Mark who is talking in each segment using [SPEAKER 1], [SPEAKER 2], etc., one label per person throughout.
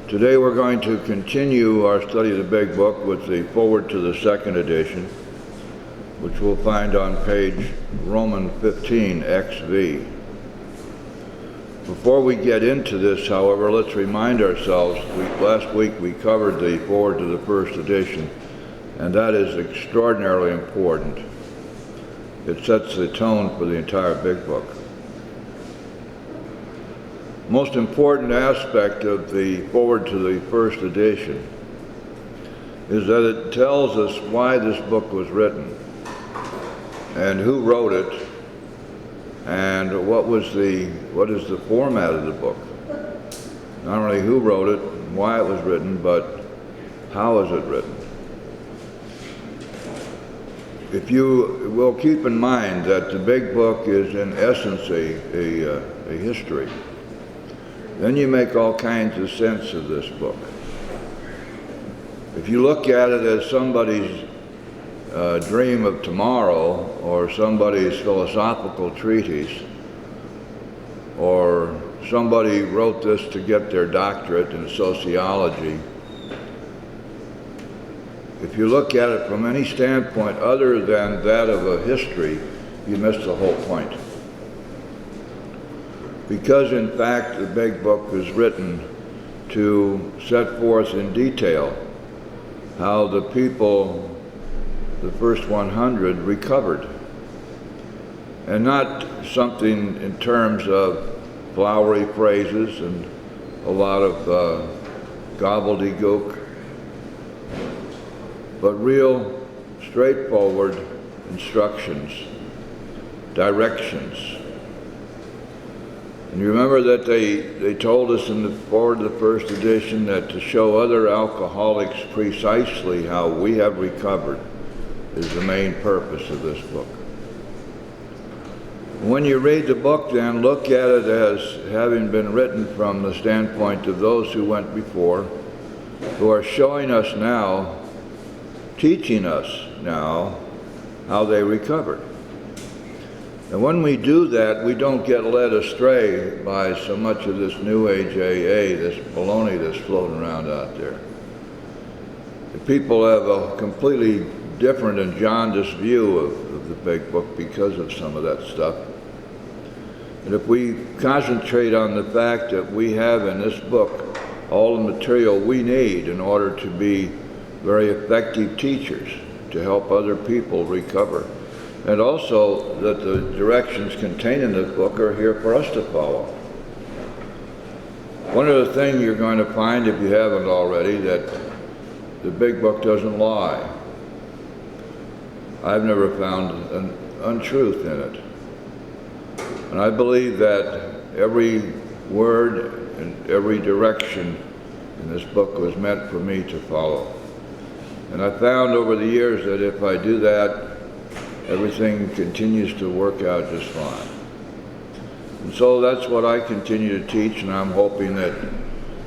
[SPEAKER 1] Today we're going to continue our study of the Big Book with the foreword to the second edition, which we'll find on page Roman 15 XV. Before we get into this, however, let's remind ourselves, last week we covered the foreword to the first edition, and that is extraordinarily important. It sets the tone for the entire Big Book. Most important aspect of the foreword to the first edition is that it tells us why this book was written and who wrote it and what is the format of the book. Not only who wrote it and why it was written, but how is it written. If you will keep in mind that the Big Book is in essence a history, then you make all kinds of sense of this book. If you look at it as somebody's dream of tomorrow, or somebody's philosophical treatise, or somebody wrote this to get their doctorate in sociology, if you look at it from any standpoint other than that of a history, you miss the whole point. Because in fact the Big Book was written to set forth in detail how the people, the first 100, recovered. And not something in terms of flowery phrases and a lot of gobbledygook, but real straightforward instructions, directions. And you remember that they told us in the foreword of the first edition that to show other alcoholics precisely how we have recovered is the main purpose of this book. When you read the book, then, look at it as having been written from the standpoint of those who went before, who are showing us now, teaching us now, how they recovered. And when we do that, we don't get led astray by so much of this New Age AA, this baloney that's floating around out there. The people have a completely different and jaundiced view of the Big Book because of some of that stuff. And if we concentrate on the fact that we have in this book all the material we need in order to be very effective teachers, to help other people recover, and also that the directions contained in this book are here for us to follow. One of the things you're going to find, if you haven't already, that the Big Book doesn't lie. I've never found an untruth in it. And I believe that every word and every direction in this book was meant for me to follow. And I found over the years that if I do that, everything continues to work out just fine. And so that's what I continue to teach, and I'm hoping that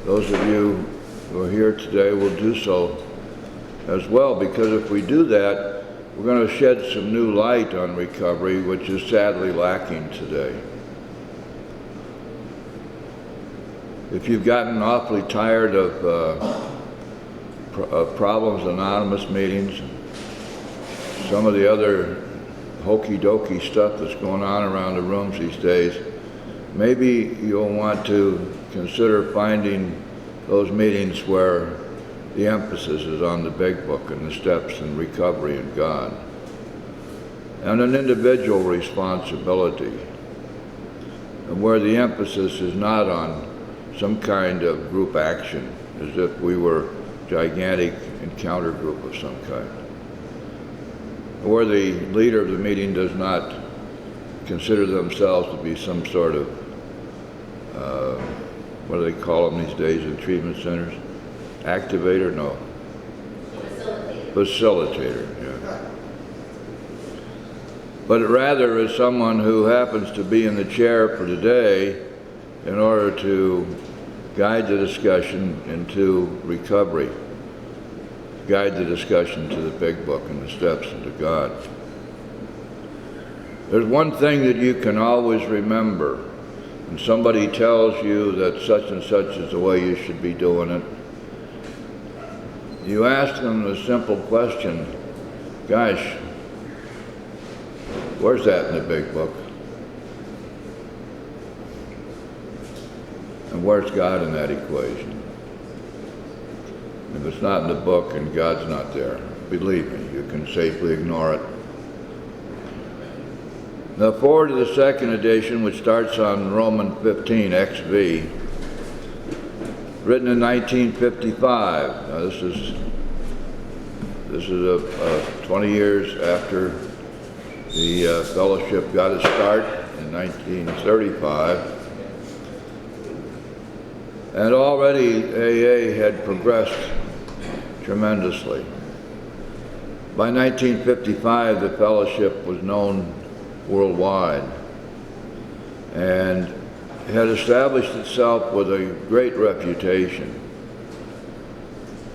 [SPEAKER 1] those of you who are here today will do so as well, because if we do that, we're going to shed some new light on recovery, which is sadly lacking today. If you've gotten awfully tired of Problems Anonymous meetings, some of the other hokey-dokey stuff that's going on around the rooms these days, maybe you'll want to consider finding those meetings where the emphasis is on the Big Book and the steps in recovery in God, and an individual responsibility, and where the emphasis is not on some kind of group action, as if we were a gigantic encounter group of some kind, where the leader of the meeting does not consider themselves to be some sort of, what do they call them these days in treatment centers? Activator? No. Facilitator, yeah. But rather is someone who happens to be in the chair for today in order to guide the discussion into recovery, guide the discussion to the Big Book and the steps into God. There's one thing that you can always remember and somebody tells you that such and such is the way you should be doing it, you ask them the simple question, gosh, where's that in the big book? And where's God in that equation? If it's not in the book and God's not there, believe me, you can safely ignore it. Now, forward to the second edition, which starts on Romans 15, XV, written in 1955. Now, this is 20 years after the fellowship got its start in 1935. And already AA had progressed tremendously. By 1955, the fellowship was known worldwide and had established itself with a great reputation.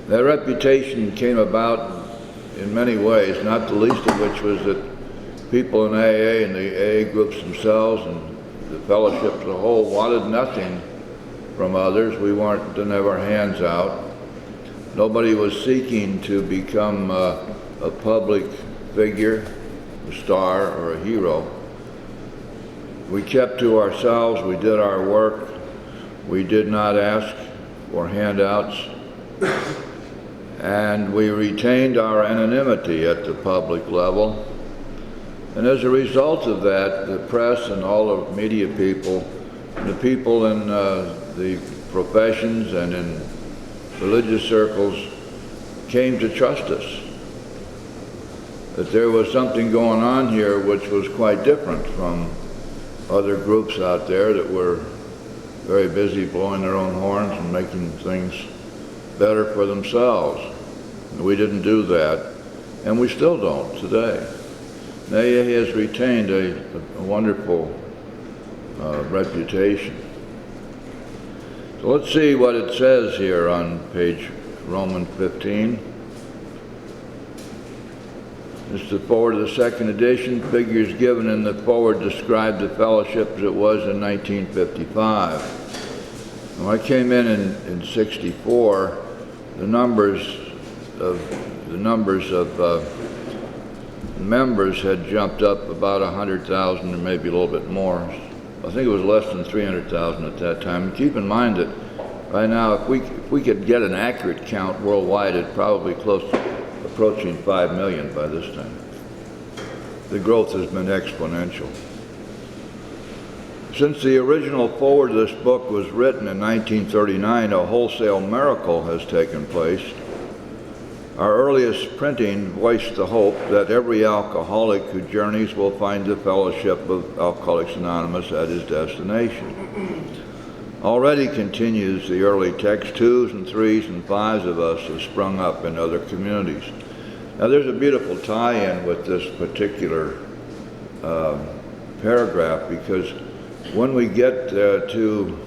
[SPEAKER 1] That reputation came about in many ways, not the least of which was that people in AA and the AA groups themselves and the fellowship as a whole wanted nothing from others. We didn't have our hands out. Nobody was seeking to become a public figure, a star, or a hero. We kept to ourselves, we did our work, we did not ask for handouts, and we retained our anonymity at the public level. And as a result of that, the press and all the media people, the people in the professions and in religious circles came to trust us. That there was something going on here which was quite different from other groups out there that were very busy blowing their own horns and making things better for themselves. We didn't do that, and we still don't today. AA has retained a wonderful reputation. So let's see what it says here on page Romans 15. This is the forward of the second edition. Figures given in the forward describe the fellowship as it was in 1955. When I came in 64, the numbers of members had jumped up about 100,000 or maybe a little bit more. I think it was less than 300,000 at that time. And keep in mind that right now, if we could get an accurate count worldwide, it's probably close to approaching 5 million by this time. The growth has been exponential. Since the original foreword of this book was written in 1939, a wholesale miracle has taken place. Our earliest printing voiced the hope that every alcoholic who journeys will find the fellowship of Alcoholics Anonymous at his destination. Already continues the early text, 2s and 3s and 5s of us have sprung up in other communities. Now there's a beautiful tie-in with this particular paragraph, because when we get to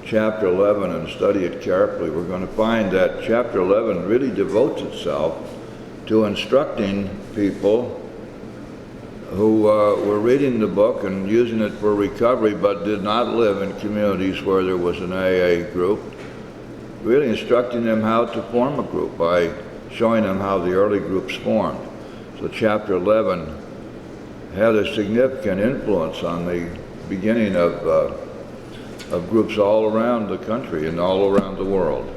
[SPEAKER 1] chapter 11 and study it carefully, we're going to find that chapter 11 really devotes itself to instructing people who were reading the book and using it for recovery but did not live in communities where there was an AA group, really instructing them how to form a group by showing them how the early groups formed. So chapter 11 had a significant influence on the beginning of groups all around the country and all around the world.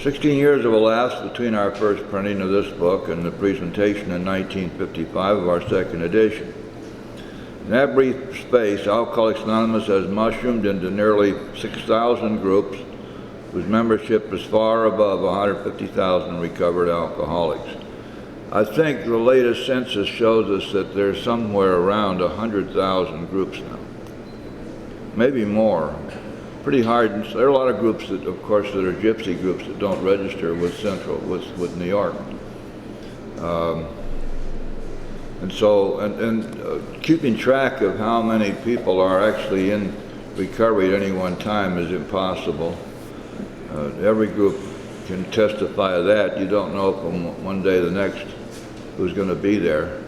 [SPEAKER 1] 16 years have elapsed between our first printing of this book and the presentation in 1955 of our second edition. In that brief space, Alcoholics Anonymous has mushroomed into nearly 6,000 groups whose membership is far above 150,000 recovered alcoholics. I think the latest census shows us that there's somewhere around 100,000 groups now. Maybe more. Pretty hard. There are a lot of groups that, of course, that are gypsy groups that don't register with with New York. Keeping track of how many people are actually in recovery at any one time is impossible. Every group can testify to that. You don't know from one day to the next who's going to be there.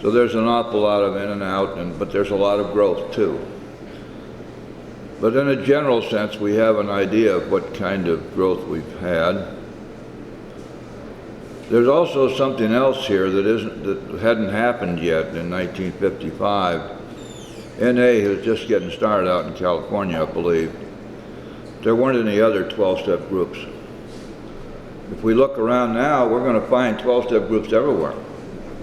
[SPEAKER 1] So there's an awful lot of in and out, but there's a lot of growth too. But in a general sense, we have an idea of what kind of growth we've had. There's also something else here that hadn't happened yet in 1955. NA was just getting started out in California, I believe. There weren't any other 12-step groups. If we look around now, we're going to find 12-step groups everywhere.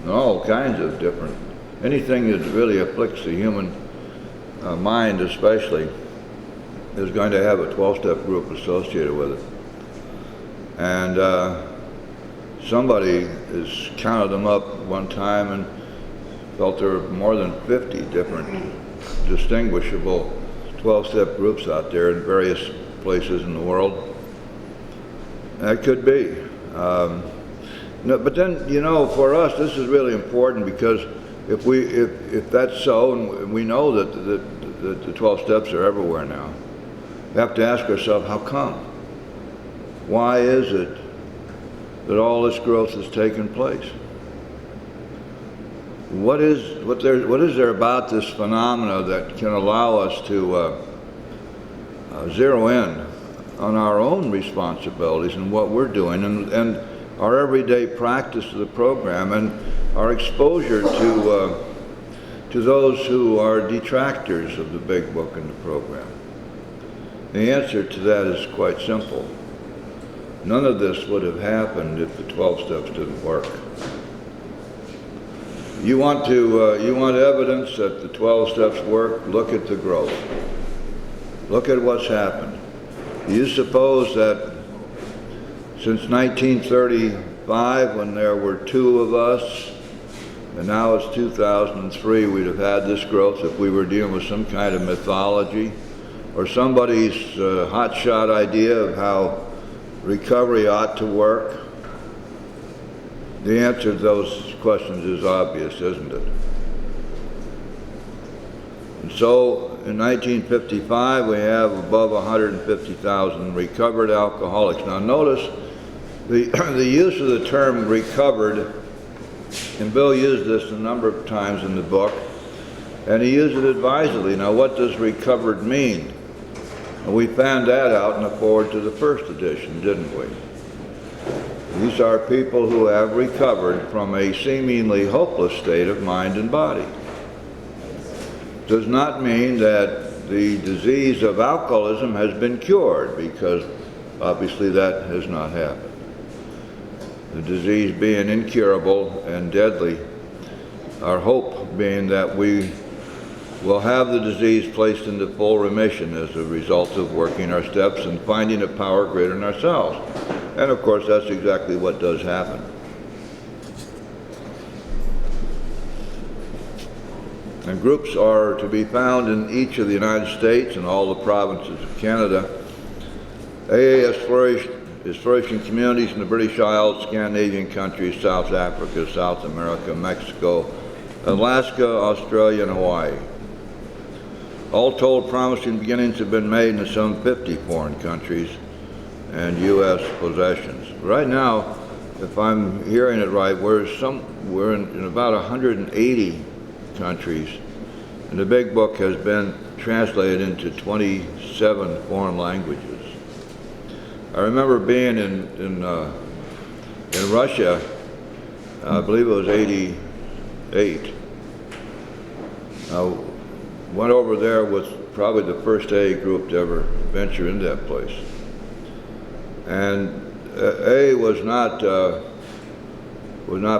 [SPEAKER 1] All kinds of different, anything that really afflicts the human mind especially is going to have a 12-step group associated with it. And somebody has counted them up one time and felt there were more than 50 different distinguishable 12-step groups out there in various places in the world. That could be. No, but then, you know, for us, this is really important, because if that's so, and we know that the 12 steps are everywhere now, we have to ask ourselves, how come? Why is it that all this growth has taken place? What is there about this phenomena that can allow us to zero in on our own responsibilities and what we're doing, and our everyday practice of the program, and our exposure to those who are detractors of the Big Book and the program? The answer to that is quite simple. None of this would have happened if the 12 steps didn't work. You want evidence that the 12 steps work? Look at the growth. Look at what's happened. You suppose that since 1935, when there were 2 of us, and now it's 2003, we'd have had this growth if we were dealing with some kind of mythology or somebody's hotshot idea of how recovery ought to work? The answer to those questions is obvious, isn't it? And so in 1955, we have above 150,000 recovered alcoholics. Now notice the use of the term recovered, and Bill used this a number of times in the book, and he used it advisedly. Now what does recovered mean? And we found that out in the foreword to the first edition, didn't we? These are people who have recovered from a seemingly hopeless state of mind and body. Does not mean that the disease of alcoholism has been cured, because obviously that has not happened. The disease being incurable and deadly, our hope being that we will have the disease placed into full remission as a result of working our steps and finding a power greater than ourselves. And of course, that's exactly what does happen. And groups are to be found in each of the United States and all the provinces of Canada. AA is flourishing communities in the British Isles, Scandinavian countries, South Africa, South America, Mexico, Alaska, Australia, and Hawaii. All told, promising beginnings have been made in some 50 foreign countries and U.S. possessions. Right now, if I'm hearing it right, we're in about 180 countries, and the Big Book has been translated into 27 foreign languages. I remember being in Russia, I believe it was '88. I went over there with probably the first AA group to ever venture into that place. And AA was not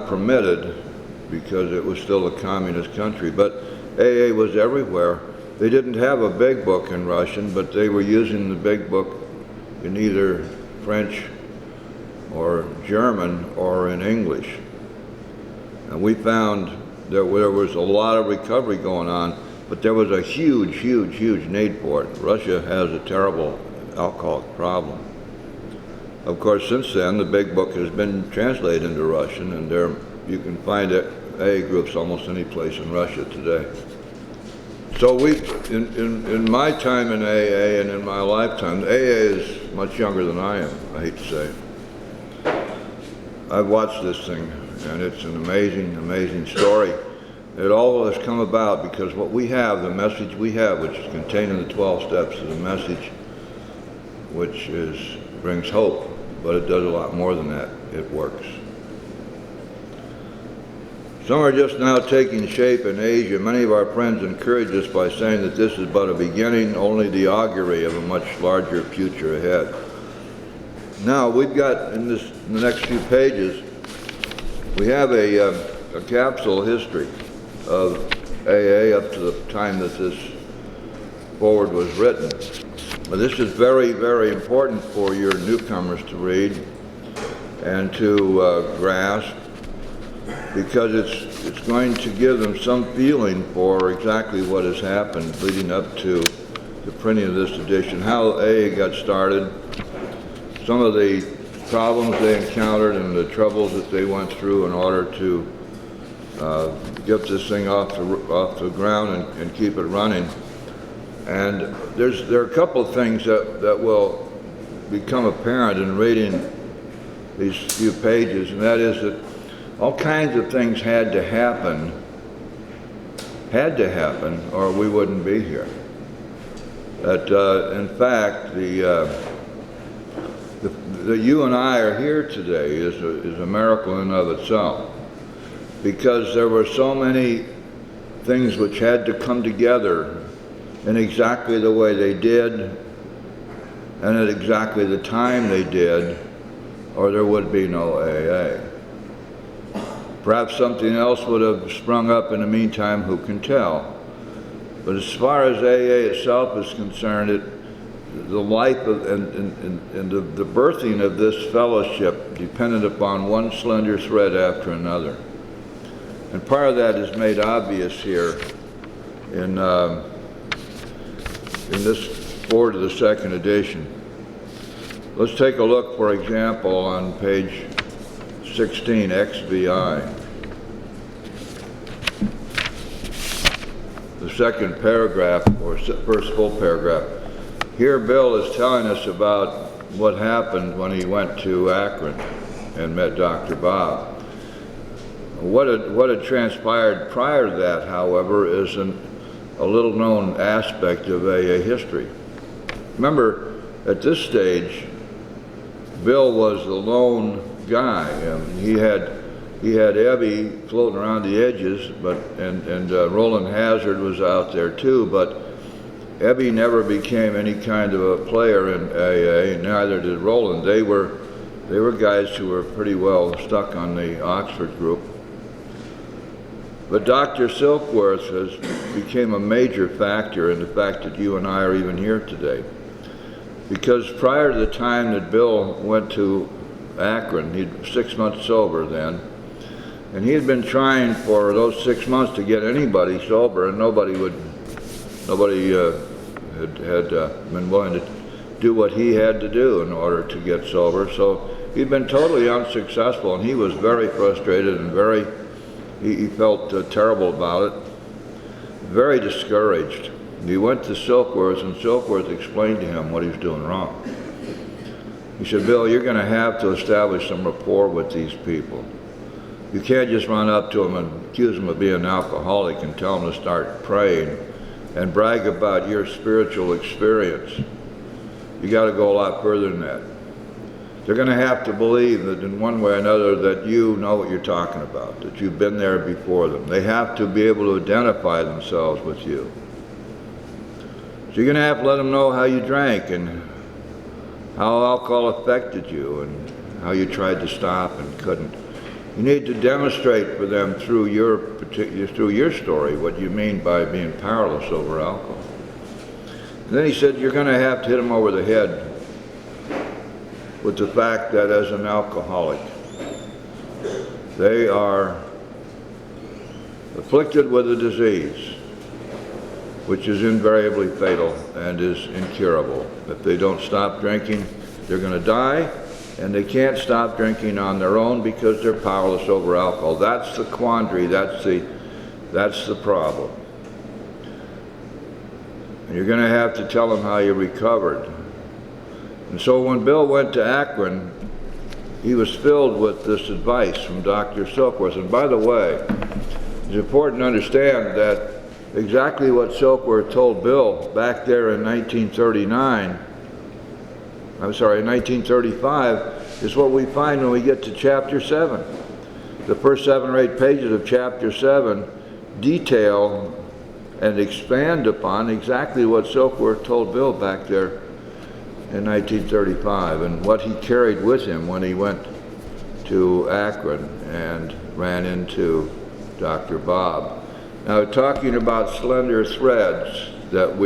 [SPEAKER 1] permitted because it was still a communist country, but AA was everywhere. They didn't have a Big Book in Russian, but they were using the Big Book in either French or German or in English. And we found there was a lot of recovery going on, but there was a huge need for it. Russia has a terrible alcoholic problem. Of course, since then, the Big Book has been translated into Russian, and you can find AA groups almost any place in Russia today. So in my time in AA and in my lifetime, AA is much younger than I am, I hate to say. I've watched this thing, and it's an amazing story. It all has come about because what we have, the message we have, which is contained in the 12 steps, is a message which brings hope, but it does a lot more than that. It works. Some are just now taking shape in Asia. Many of our friends encourage us by saying that this is but a beginning, only the augury of a much larger future ahead. Now, we've got in the next few pages, we have a capsule history of AA up to the time that this foreword was written. But this is very, very important for your newcomers to read and to grasp, because it's going to give them some feeling for exactly what has happened leading up to the printing of this edition, how AA got started, some of the problems they encountered and the troubles that they went through in order to get this thing off the ground and keep it running. And there are a couple of things that will become apparent in reading these few pages, and that is that all kinds of things had to happen, or we wouldn't be here. That in fact, that you and I are here today is a miracle in and of itself, because there were so many things which had to come together in exactly the way they did and at exactly the time they did, or there would be no AA. Perhaps something else would have sprung up in the meantime, who can tell? But as far as AA itself is concerned, the life of and the birthing of this fellowship depended upon one slender thread after another. And part of that is made obvious here in this foreword to the second edition. Let's take a look, for example, on page 16, XVI. The second paragraph, or first full paragraph. Here Bill is telling us about what happened when he went to Akron and met Dr. Bob. What had transpired prior to that, however, is a little known aspect of AA history. Remember, at this stage, Bill was the lone guy. He had Ebby floating around the edges, and Roland Hazard was out there too, but Ebby never became any kind of a player in AA, and neither did Roland. They were guys who were pretty well stuck on the Oxford group. But Dr. Silkworth became a major factor in the fact that you and I are even here today. Because prior to the time that Bill went to Akron, he'd 6 months sober then, and he had been trying for those 6 months to get anybody sober, and nobody had been willing to do what he had to do in order to get sober. So he'd been totally unsuccessful, and he was very frustrated and he felt terrible about it, very discouraged. He went to Silkworth, and Silkworth explained to him what he was doing wrong. He said, Bill, you're going to have to establish some rapport with these people. You can't just run up to them and accuse them of being an alcoholic and tell them to start praying and brag about your spiritual experience. You got to go a lot further than that. They're going to have to believe that in one way or another that you know what you're talking about, that you've been there before them. They have to be able to identify themselves with you. So you're going to have to let them know how you drank and how alcohol affected you and how you tried to stop and couldn't. You need to demonstrate for them through your story what you mean by being powerless over alcohol. And then he said you're going to have to hit them over the head with the fact that as an alcoholic, they are afflicted with a disease which is invariably fatal and is incurable. If they don't stop drinking, they're going to die, and they can't stop drinking on their own because they're powerless over alcohol. That's the quandary, that's the problem. And you're going to have to tell them how you recovered. And so when Bill went to Akron, he was filled with this advice from Dr. Silkworth. And by the way, It's important to understand that exactly what Silkworth told Bill back there in 1935 is what we find when we get to chapter 7. The first 7 or 8 pages of chapter 7 detail and expand upon exactly what Silkworth told Bill back there in 1935 and what he carried with him when he went to Akron and ran into Dr. Bob. Now, talking about slender threads, that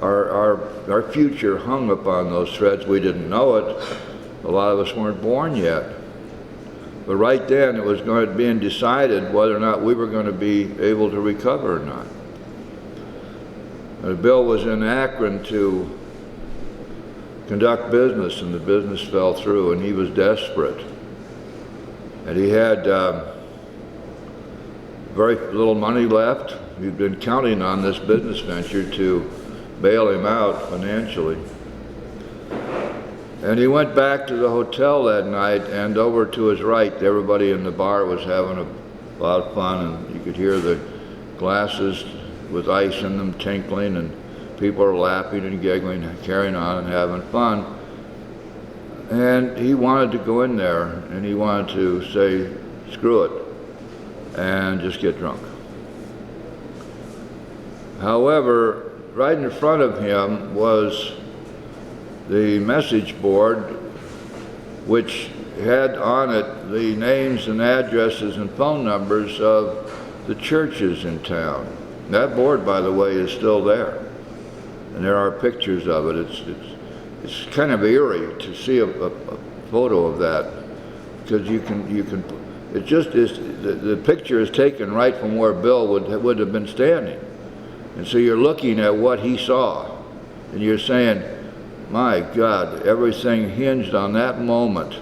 [SPEAKER 1] our future hung upon those threads. We didn't know it. A lot of us weren't born yet. But right then, it was going to be decided whether or not we were going to be able to recover or not. Bill was in Akron to conduct business, and the business fell through, and he was desperate. And he had very little money left. He'd been counting on this business venture to bail him out financially. And he went back to the hotel that night, and over to his right, everybody in the bar was having a lot of fun, and you could hear the glasses with ice in them tinkling, and people are laughing and giggling and carrying on and having fun. And he wanted to go in there, and he wanted to say, screw it, and just get drunk. However, right in front of him was the message board, which had on it the names and addresses and phone numbers of the churches in town. That board, by the way, is still there, and there are pictures of it. It's kind of eerie to see a photo of that, because you can it just is, the picture is taken right from where Bill would have been standing, and so you're looking at what he saw, and you're saying, my God, everything hinged on that moment.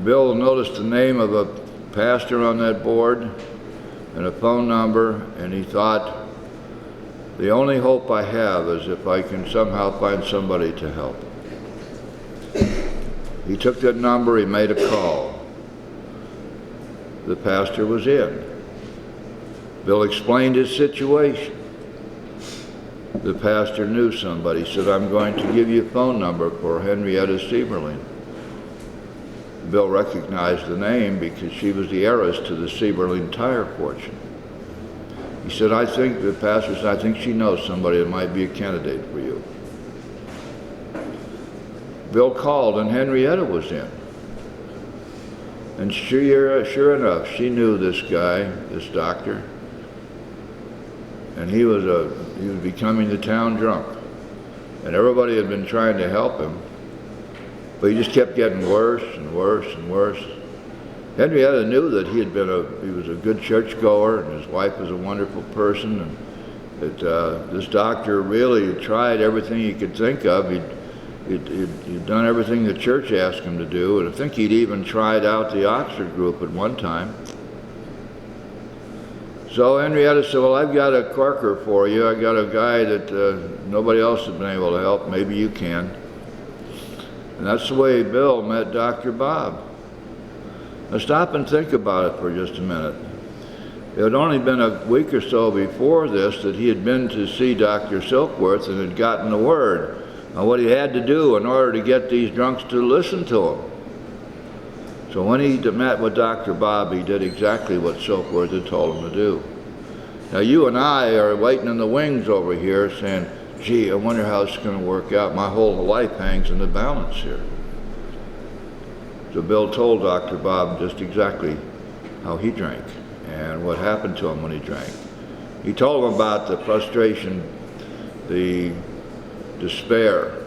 [SPEAKER 1] Bill noticed the name of a pastor on that board and a phone number, and he thought, the only hope I have is if I can somehow find somebody to help. He took that number, he made a call. The pastor was in. Bill explained his situation. The pastor knew somebody. He said, I'm going to give you a phone number for Henrietta Sieberling. Bill recognized the name because she was the heiress to the Sieberling tire fortune. He said, the pastor said, I think she knows somebody that might be a candidate for you. Bill called, and Henrietta was in. And sure enough, she knew this guy, this doctor, and he was becoming the town drunk. And everybody had been trying to help him, but he just kept getting worse and worse and worse. Henrietta knew that he was a good churchgoer, and his wife was a wonderful person, and that this doctor really tried everything he could think of. He'd done everything the church asked him to do, and I think he'd even tried out the Oxford group at one time. So Henrietta said, well, I've got a corker for you. I got a guy that nobody else has been able to help. Maybe you can. And that's the way Bill met Dr. Bob. Now stop and think about it for just a minute. It had only been a week or so before this that he had been to see Dr. Silkworth and had gotten the word on what he had to do in order to get these drunks to listen to him. So when he met with Dr. Bob, he did exactly what Silkworth had told him to do. Now you and I are waiting in the wings over here saying, gee, I wonder how it's going to work out. My whole life hangs in the balance here. So Bill told Dr. Bob just exactly how he drank and what happened to him when he drank. He told him about the frustration, the despair.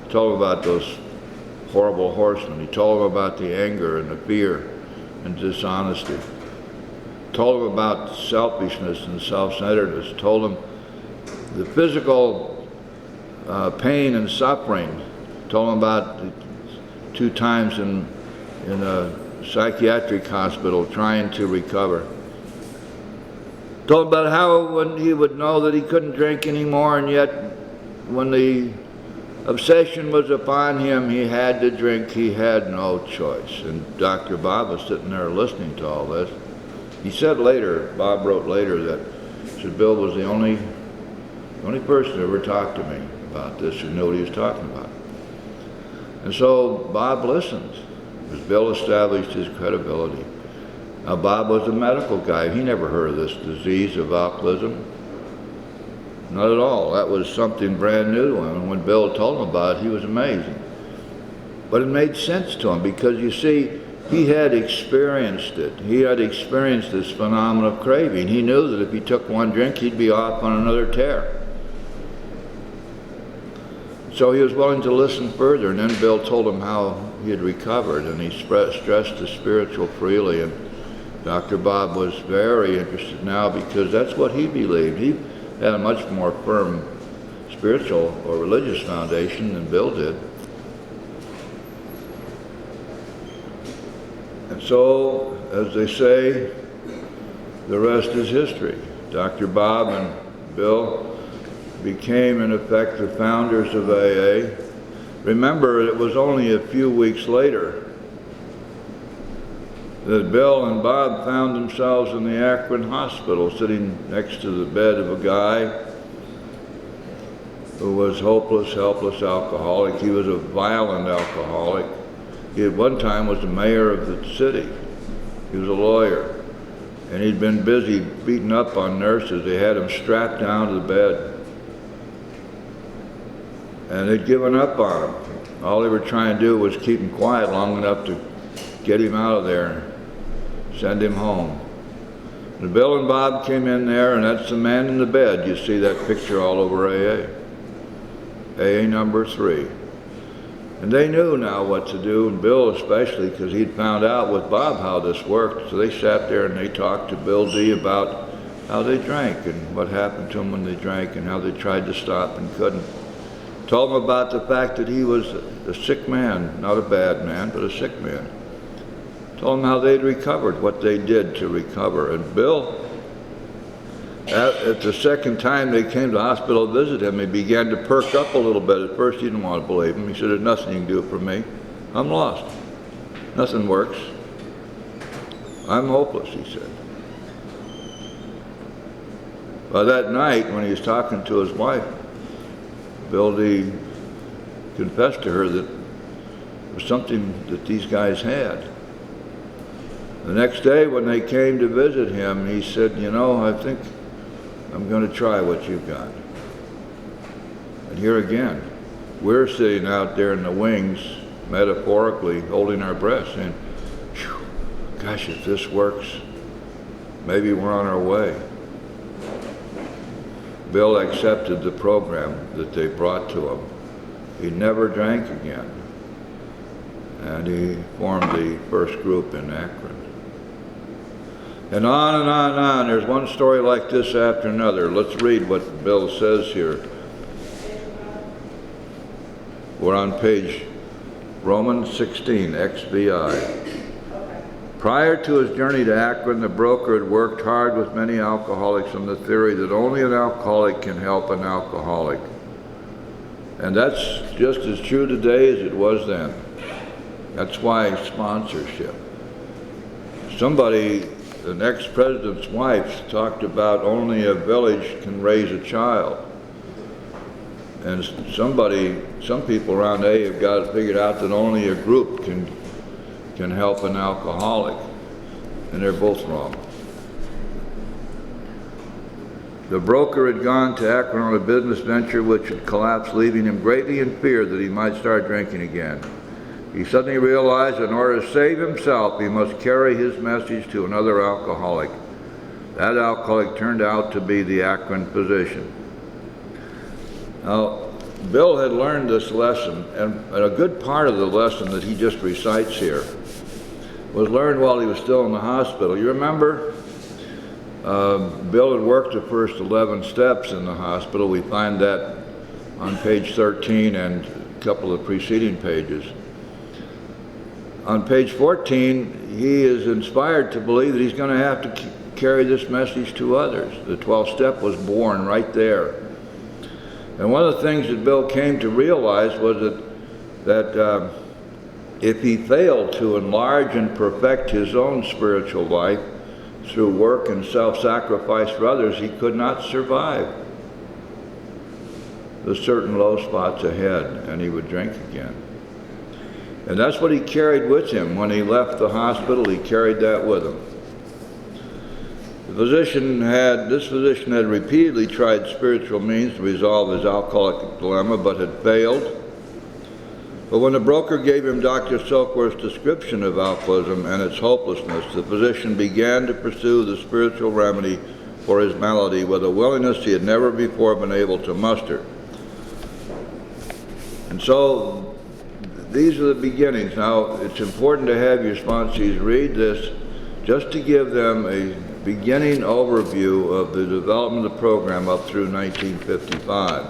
[SPEAKER 1] He told him about those horrible horsemen. He told him about the anger and the fear and dishonesty. He told him about selfishness and self-centeredness. He told him the physical pain and suffering. He told him about the 2 times in a psychiatric hospital trying to recover. Told about how when he would know that he couldn't drink anymore, and yet when the Obsession was upon him. He had to drink. He had no choice. And Dr. Bob was sitting there listening to all this. He said later, Bob wrote later, that he said Bill was the only person who ever talked to me about this who knew what he was talking about. And so Bob listened, as Bill established his credibility. Now Bob was a medical guy. He never heard of this disease of alcoholism. Not at all. That was something brand new to him. And when Bill told him about it, he was amazing. But it made sense to him because, you see, he had experienced it. He had experienced this phenomenon of craving. He knew that if he took one drink, he'd be off on another tear. So he was willing to listen further, and then Bill told him how he had recovered, and he stressed the spiritual freely. And Dr. Bob was very interested now because that's what he believed. He had a much more firm spiritual or religious foundation than Bill did. And so, as they say, the rest is history. Dr. Bob and Bill became, in effect, the founders of AA. Remember, it was only a few weeks later that Bill and Bob found themselves in the Akron hospital, sitting next to the bed of a guy who was hopeless, helpless alcoholic. He was a violent alcoholic. He at one time was the mayor of the city. He was a lawyer. And he'd been busy beating up on nurses. They had him strapped down to the bed. And they'd given up on him. All they were trying to do was keep him quiet long enough to get him out of there, send him home. And Bill and Bob came in there, and that's the man in the bed. You see that picture all over AA. AA number 3. And they knew now what to do, and Bill especially, because he'd found out with Bob how this worked. So they sat there and they talked to Bill D. about how they drank and what happened to them when they drank and how they tried to stop and couldn't. Told him about the fact that he was a sick man, not a bad man, but a sick man. Told him how they'd recovered, what they did to recover. And Bill, at the second time they came to the hospital to visit him, he began to perk up a little bit. At first he didn't want to believe him. He said, "There's nothing you can do for me. I'm lost. Nothing works. I'm hopeless," he said. Well, that night when he was talking to his wife, Bill D. confessed to her that it was something that these guys had. The next day when they came to visit him, he said, "You know, I think I'm going to try what you've got." And here again, we're sitting out there in the wings, metaphorically holding our breath, saying, "Gosh, if this works, maybe we're on our way." Bill accepted the program that they brought to him. He never drank again. And he formed the first group in Akron. And on and on and on. There's one story like this after another. Let's read what Bill says here. We're on page Romans 16, XVI. Prior to his journey to Akron, the broker had worked hard with many alcoholics on the theory that only an alcoholic can help an alcoholic. And that's just as true today as it was then. That's why sponsorship. Somebody, the next president's wife, talked about only a village can raise a child. And some people around A have got it figured out that only a group can help an alcoholic. And they're both wrong. The broker had gone to Akron on a business venture which had collapsed, leaving him greatly in fear that he might start drinking again. He suddenly realized in order to save himself, he must carry his message to another alcoholic. That alcoholic turned out to be the Akron physician. Now, Bill had learned this lesson, and a good part of the lesson that he just recites here was learned while he was still in the hospital. You remember, Bill had worked the first 11 steps in the hospital. We find that on page 13 and a couple of preceding pages. On page 14, he is inspired to believe that he's going to have to carry this message to others. The 12th step was born right there. And one of the things that Bill came to realize was that if he failed to enlarge and perfect his own spiritual life through work and self-sacrifice for others, he could not survive the certain low spots ahead, and he would drink again. And that's what he carried with him. When he left the hospital, he carried that with him. This physician had repeatedly tried spiritual means to resolve his alcoholic dilemma, but had failed. But when the broker gave him Dr. Silkworth's description of alcoholism and its hopelessness, the physician began to pursue the spiritual remedy for his malady with a willingness he had never before been able to muster. And so these are the beginnings. Now, it's important to have your sponsees read this just to give them a beginning overview of the development of the program up through 1955.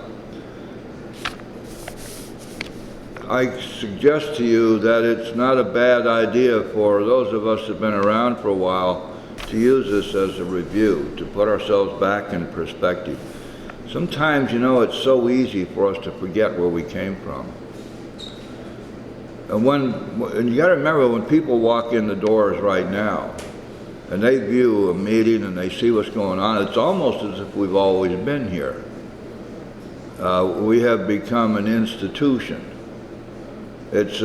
[SPEAKER 1] I suggest to you that it's not a bad idea for those of us that have been around for a while to use this as a review, to put ourselves back in perspective. Sometimes, it's so easy for us to forget where we came from. And you got to remember, when people walk in the doors right now and they view a meeting and they see what's going on, it's almost as if we've always been here. We have become an institution. It's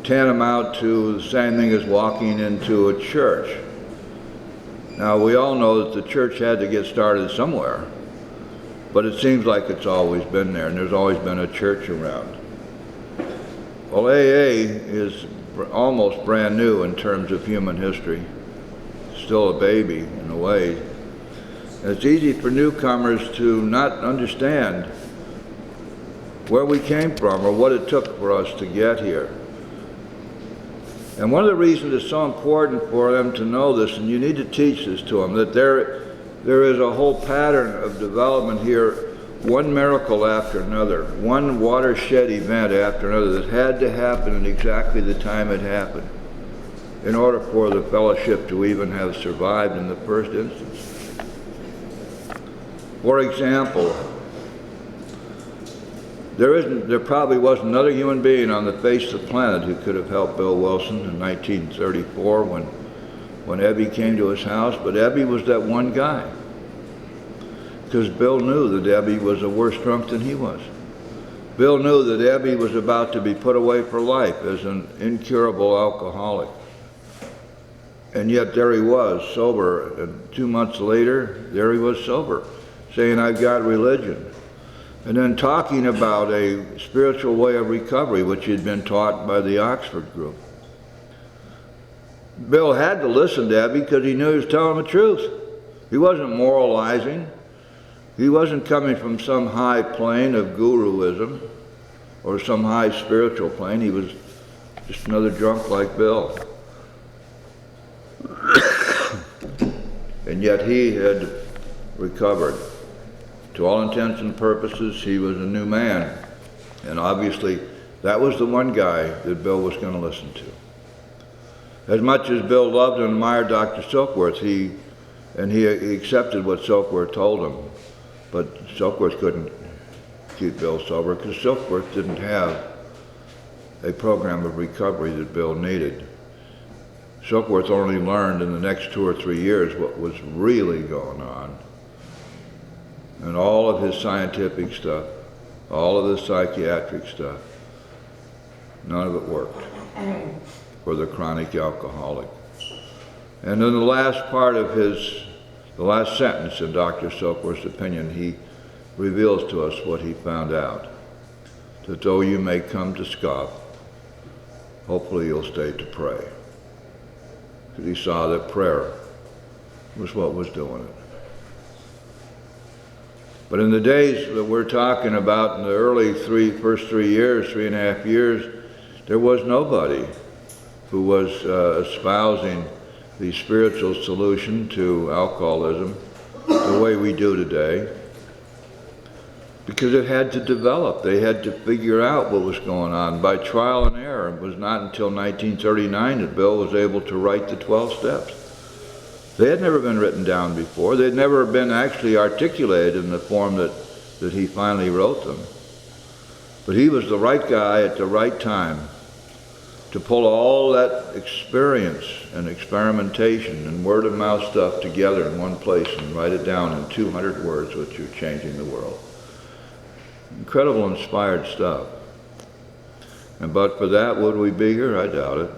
[SPEAKER 1] tantamount to the same thing as walking into a church. Now, we all know that the church had to get started somewhere, but it seems like it's always been there, and there's always been a church around. Well, AA is almost brand new in terms of human history. Still a baby in a way. And it's easy for newcomers to not understand where we came from or what it took for us to get here. And one of the reasons it's so important for them to know this, and you need to teach this to them, that there is a whole pattern of development here, one miracle after another, one watershed event after another that had to happen at exactly the time it happened in order for the fellowship to even have survived in the first instance. For example, there probably wasn't another human being on the face of the planet who could have helped Bill Wilson in 1934 when Ebby came to his house, but Ebby was that one guy. Because Bill knew that Ebby was a worse drunk than he was. Bill knew that Ebby was about to be put away for life as an incurable alcoholic. And yet there he was, sober, and 2 months later, there he was sober, saying, "I've got religion." And then talking about a spiritual way of recovery, which he'd been taught by the Oxford group. Bill had to listen to Ebby because he knew he was telling the truth. He wasn't moralizing. He wasn't coming from some high plane of guruism or some high spiritual plane. He was just another drunk like Bill. And yet he had recovered. To all intents and purposes, he was a new man. And obviously, that was the one guy that Bill was going to listen to. As much as Bill loved and admired Dr. Silkworth, he accepted what Silkworth told him. But Silkworth couldn't keep Bill sober because Silkworth didn't have a program of recovery that Bill needed. Silkworth only learned in the next 2 or 3 years what was really going on. And all of his scientific stuff, all of his psychiatric stuff, none of it worked for the chronic alcoholic. And in the last part of the last sentence in Dr. Silkworth's opinion, he reveals to us what he found out. That though you may come to scoff, hopefully you'll stay to pray. Because he saw that prayer was what was doing it. But in the days that we're talking about, in the early first 3 years, 3.5 years, there was nobody who was espousing the spiritual solution to alcoholism the way we do today, because it had to develop. They had to figure out what was going on by trial and error. It was not until 1939 that Bill was able to write the 12 steps. They had never been written down before. They'd never been actually articulated in the form that that he finally wrote them. But he was the right guy at the right time to pull all that experience and experimentation and word-of-mouth stuff together in one place and write it down in 200 words, which are changing the world. Incredible, inspired stuff. And but for that, would we be here? I doubt it.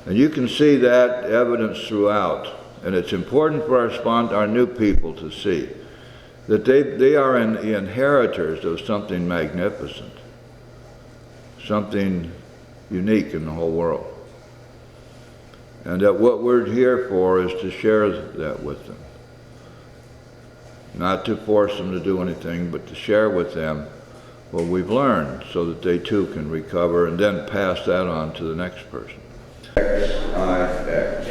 [SPEAKER 1] And you can see that evidence throughout. And it's important for our new people to see that they are the inheritors of something magnificent, something unique in the whole world. And that what we're here for is to share that with them. Not to force them to do anything, but to share with them what we've learned so that they too can recover and then pass that on to the next person. X-I-X.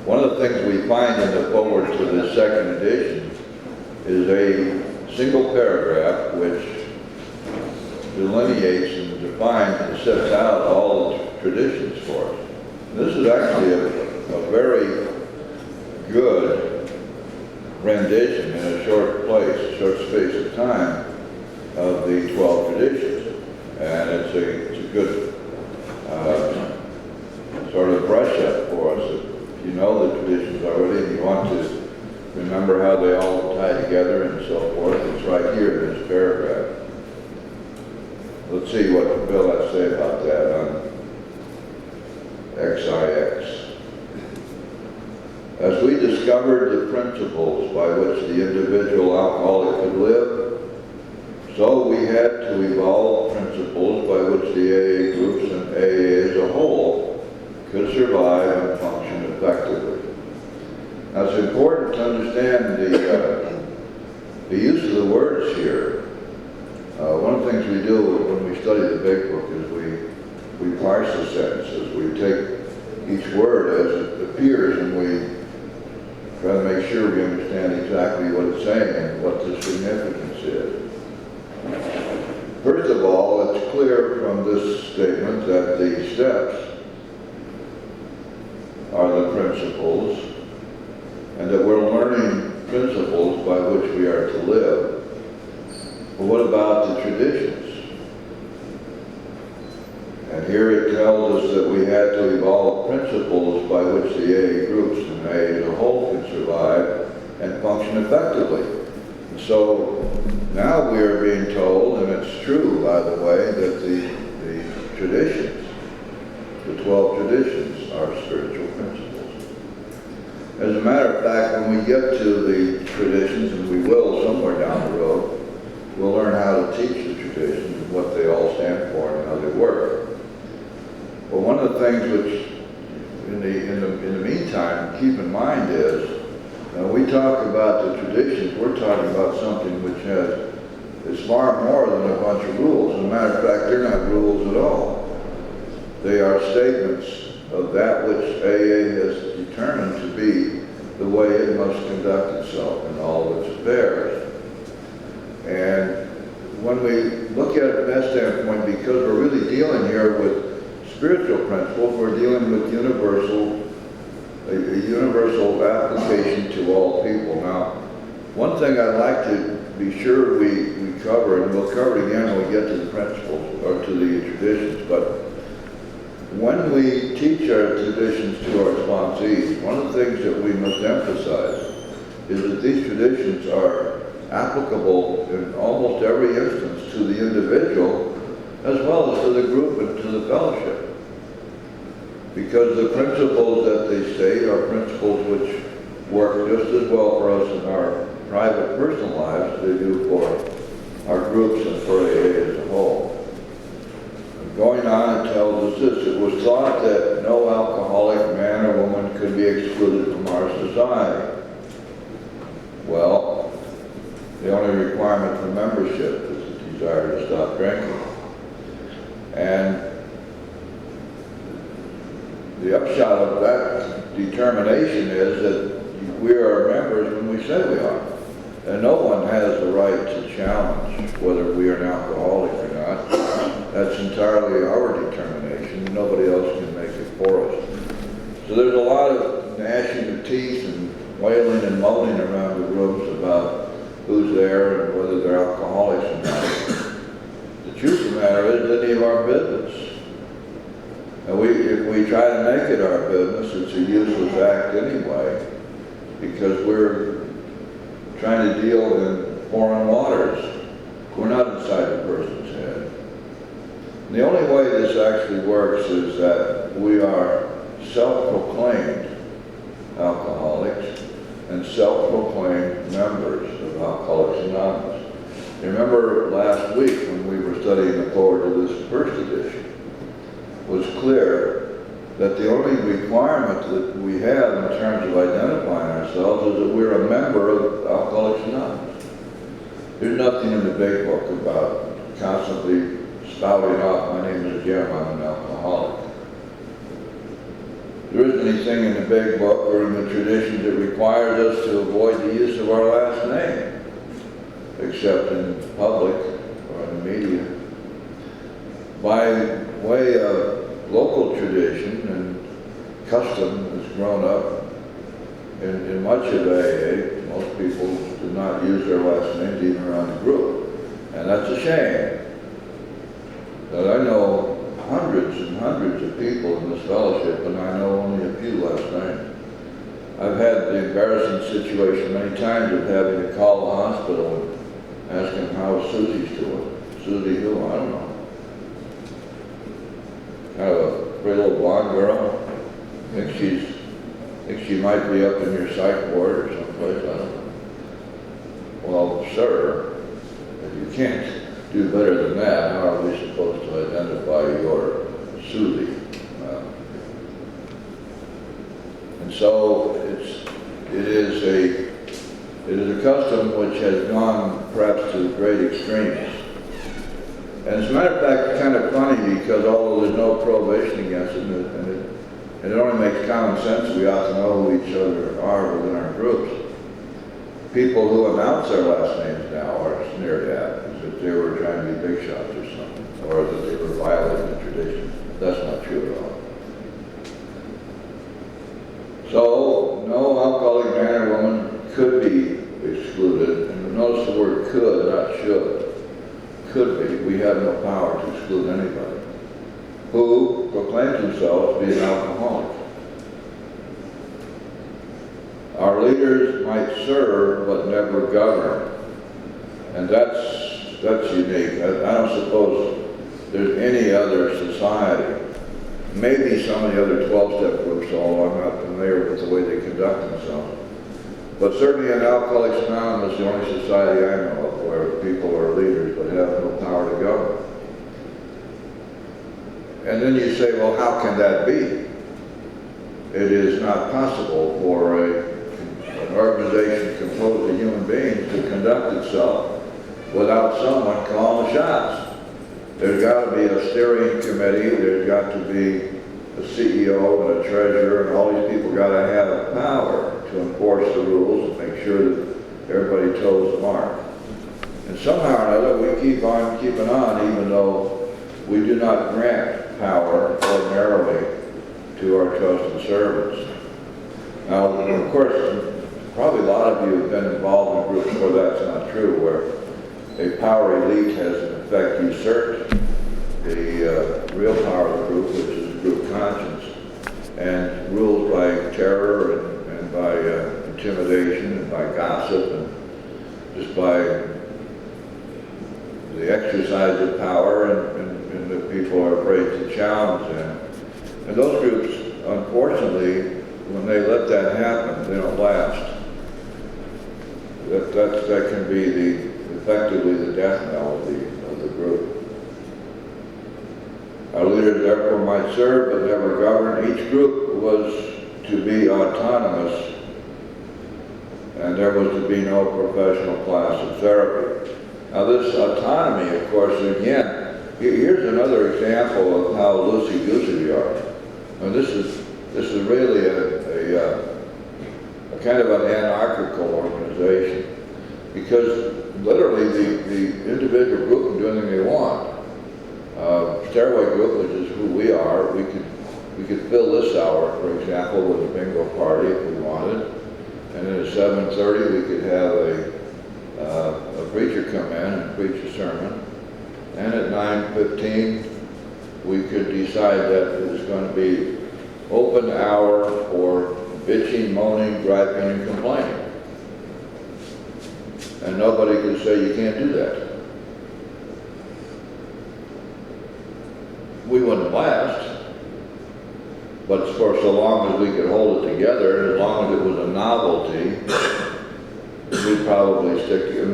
[SPEAKER 1] One of the things we find in the foreword to the second edition is a single paragraph which delineates and defines and sets out all the traditions for us. And this is actually a very good rendition in a short short space of time of the 12 traditions. And it's a good sort of brush up for us. If you know the traditions already and you want to remember how they all tie together and so forth, it's right here in this paragraph. Let's see what Bill has to say about that on XIX. As we discovered the principles by which the individual alcoholic could live, so we had to evolve principles by which the AA groups and AA as a whole could survive and function effectively. Now it's important to understand the use of the words here. One of the things we do when we study the Big Book is we parse the sentences. We take each word as it appears and we try to make sure we understand exactly what it's saying and what the significance is. First of all, it's clear from this statement that the steps are the principles and that we're learning principles by which we are to live. But what about the traditions? And here it tells us that we had to evolve principles by which the AA groups and AA as a whole can survive and function effectively. And so now we are being told, and it's true, by the way, that the traditions, the 12 traditions, are spiritual principles. As a matter of fact, when we get to the traditions, and we will somewhere down the road, we'll learn how to teach the traditions and what they all stand for and how they work. But one of the things which, in the meantime, keep in mind is, we talk about the traditions, we're talking about something which is far more than a bunch of rules. As a matter of fact, they're not rules at all. They are statements of that which AA has determined to be the way it must conduct itself in all of its affairs. And when we look at it from that standpoint, because we're really dealing here with spiritual principles, we're dealing with a universal application to all people. Now, one thing I'd like to be sure we cover, and we'll cover it again when we get to the principles, or to the traditions, but when we teach our traditions to our sponsees, one of the things that we must emphasize is that these traditions are applicable in almost every instance to the individual as well as to the group and to the fellowship. Because the principles that they state are principles which work just as well for us in our private personal lives as they do for our groups and for AA as a whole. Going on, it tells us this: it was thought that no alcoholic man or woman could be excluded from our society. Well, the only requirement for membership is the desire to stop drinking. And the upshot of that determination is that we are members when we say we are. And no one has the right to challenge whether we are an alcoholic or not. That's entirely our determination. Nobody else can make it for us. So there's a lot of gnashing of teeth and wailing and moaning around the groups about who's there and whether they're alcoholics or not. The truth of the matter is, it's any of our business. And if we try to make it our business, it's a useless act anyway, because we're trying to deal in foreign waters. We're not inside the person's head. And the only way this actually works is that we are self-proclaimed alcoholics and self-proclaimed members of Alcoholics Anonymous. You remember last week when we were studying the forward to this first edition, it was clear that the only requirement that we have in terms of identifying ourselves is that we're a member of Alcoholics Anonymous. There's nothing in the big book about constantly spouting off, my name is Jim, I'm an alcoholic. There isn't anything in the big book or in the tradition that requires us to avoid the use of our last name, except in public or in the media. By way of local tradition and custom that's grown up in much of AA, most people do not use their last names even around the group. And that's a shame. But I know hundreds and hundreds of people in this fellowship, and I know only a few last names. I've had the embarrassing situation many times of having to call the hospital and ask them how Susie's doing. Susie who? I don't know. Kind of a pretty little blonde girl. I think she might be up in your psych ward or someplace, I don't know. Well, sir, if you can't do better than that, how are we supposed to identify your Susie? And so it is a custom which has gone perhaps to great extremes. And as a matter of fact, it's kind of funny because although there's no prohibition against it, and it only makes common sense, we ought to know who each other are within our groups. People who announce their last names now are sneered at as if they were trying to be big shots or something, or that they were violating the tradition. That's not true at all. So, no alcoholic man or woman could be excluded, and notice the word could, not should. Could be. We have no power to exclude anybody who proclaims themselves to be an alcoholic. Our leaders might serve but never govern, and that's unique. I don't suppose there's any other society, maybe some of the other 12-step groups, although I'm not familiar with the way they conduct themselves. But certainly in Alcoholics Anonymous, the only society I know of where people are leaders but have no power to govern. And then you say, well, how can that be? It is not possible for an organization composed of human beings to conduct itself without someone calling the shots. There's got to be a steering committee, there's got to be a CEO and a treasurer, and all these people got to have power to enforce the rules and make sure that everybody toes the mark. And somehow or another, we keep on keeping on, even though we do not grant power ordinarily to our trusted servants. Now, of course, probably a lot of you have been involved in groups where that's not true, where a power elite has in effect usurped the real power of the group, which is group conscience, and ruled by terror and by intimidation and by gossip and just by the exercise of power and that people are afraid to challenge them. And those groups, unfortunately, when they let that happen, they don't last. That can be effectively the death knell of the group. Our leaders therefore might serve but never govern. Each group was to be autonomous, and there was to be no professional class of therapy. Now this autonomy, of course, again, here's another example of how loosey-goosey we are. And this is really a kind of an anarchical organization, because literally the individual group can do anything they want. Stairway group, which is who we are, we could we could fill this hour, for example, with a bingo party if we wanted. And then at 7:30 we could have a preacher come in and preach a sermon. And at 9:15 we could decide that it was going to be open hour for bitching, moaning, griping, and complaining. And nobody could say you can't do that. We wouldn't last, but for so long as we could hold it together, and as long as it was a novelty, we'd probably stick to it.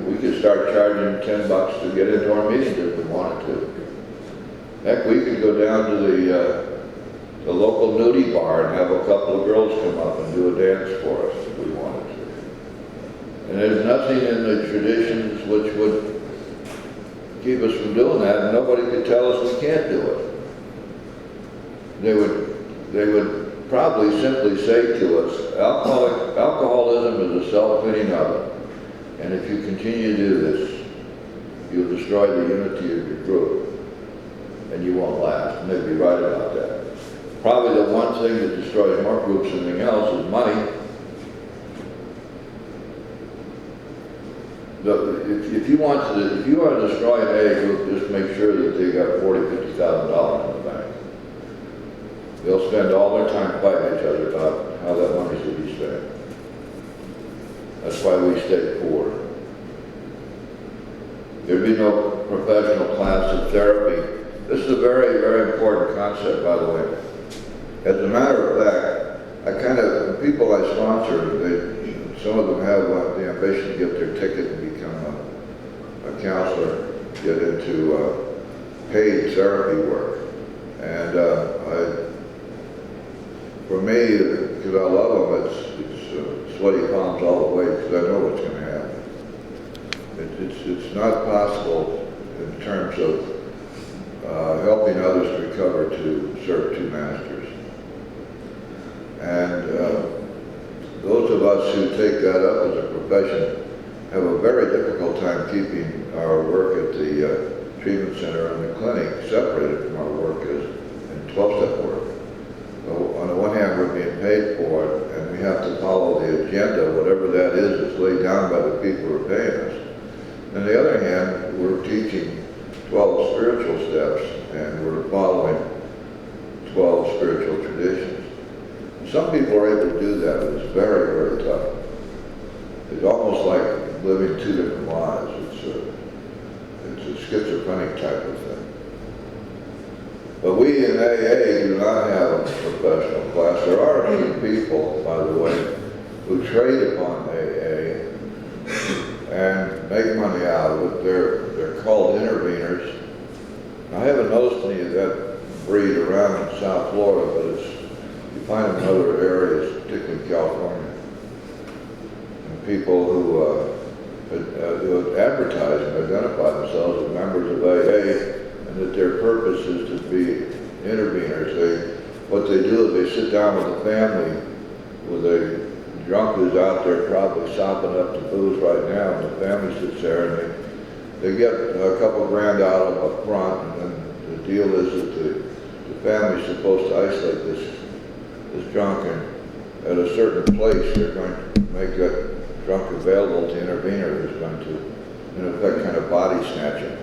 [SPEAKER 1] We could start charging $10 to get into our meetings if we wanted to. Heck, we could go down to the local nudie bar and have a couple of girls come up and do a dance for us if we wanted to. And there's nothing in the traditions which would keep us from doing that, and nobody could tell us we can't do it. They would probably simply say to us, alcoholism is a self-feeding oven, and if you continue to do this, you'll destroy the unity of your group, and you won't last. And they'd be right about that. Probably the one thing that destroys more groups than anything else is money. If you want to destroy an AA group, just make sure that they got $40,000, $50,000 in the bank. They'll spend all their time fighting each other about how that money should be spent. That's why we stay poor. There'd be no professional class of therapy. This is a very, very important concept, by the way. As a matter of fact, the people I sponsor, some of them have the ambition to get their ticket and become a counselor, get into paid therapy work. And for me, because I love them, it's sweaty palms all the way because I know what's going to happen. It's not possible in terms of helping others to recover to serve two masters. And those of us who take that up as a profession have a very difficult time keeping our work at the treatment center and the clinic separated from our work as in 12-step work. So on the one hand, we're being paid for it, and we have to follow the agenda, whatever that is that's laid down by the people who are paying us. On the other hand, we're teaching 12 spiritual steps, and we're following 12 spiritual traditions. Some people are able to do that, but it's very, very tough. It's almost like living two different lives. It's a schizophrenic type of thing. But we in AA do not have a professional class. There are a few people, by the way, who trade upon AA and make money out of it. They're called interveners. I haven't noticed any of that breed around in South Florida, but you find them in other areas, particularly California. And people who advertise and identify themselves as members of AA, and that their purpose is to be interveners. What they do is they sit down with a family with a drunk who's out there probably sopping up the booze right now, and the family sits there and they get a couple grand out of up front, and then the deal is that the family's supposed to isolate this drunk, and at a certain place they're going to make that drunk available to the intervener who's going to, in effect, kind of body snatch him.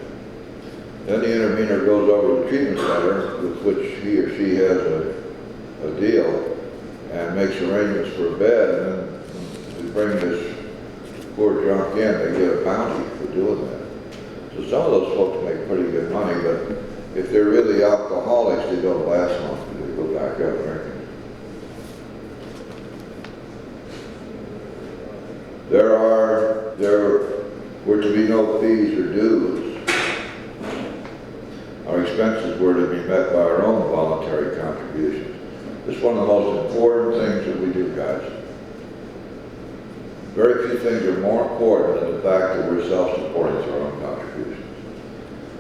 [SPEAKER 1] Then the intervener goes over to the treatment center, with which he or she has a deal, and makes arrangements for a bed, and then they bring this poor drunk in. They get a bounty for doing that. So some of those folks make pretty good money, but if they're really alcoholics, they don't last long. They go back out drinking. There were to be no fees or dues. Our expenses were to be met by our own voluntary contributions. This is one of the most important things that we do, guys. Very few things are more important than the fact that we're self-supporting through our own contributions.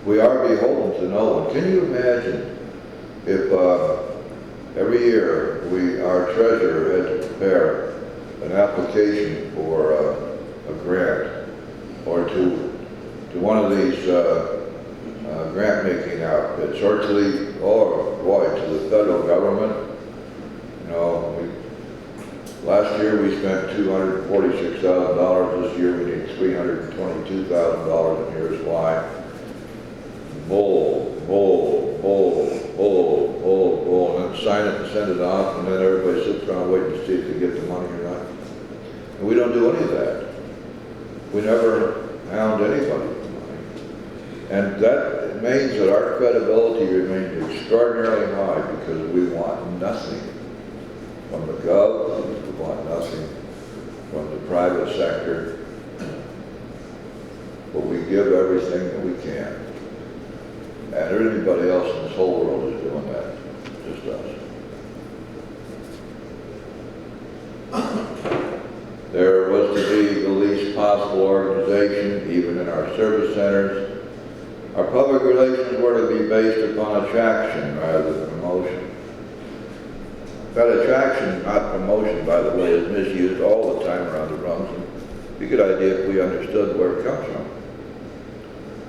[SPEAKER 1] We are beholden to no one. Can you imagine if every year our treasurer had to prepare an application for a grant, or to one of these grant-making outfits, or to the the federal government. You know, last year we spent $246,000. This year we need $322,000, and here's why. Bull, and then sign it and send it off, and then everybody sits around waiting to see if they get the money or not. And we don't do any of that. We never hound anybody for money. And that means that our credibility remains extraordinarily high because we want nothing from the gov, we want nothing from the private sector, but we give everything that we can. And everybody else in this whole world is doing that, just us. There was to be the least possible organization, even in our service centers. Our public relations were to be based upon attraction rather than promotion. That attraction, not promotion, by the way, is misused all the time around the rooms. It'd be a good idea if we understood where it comes from.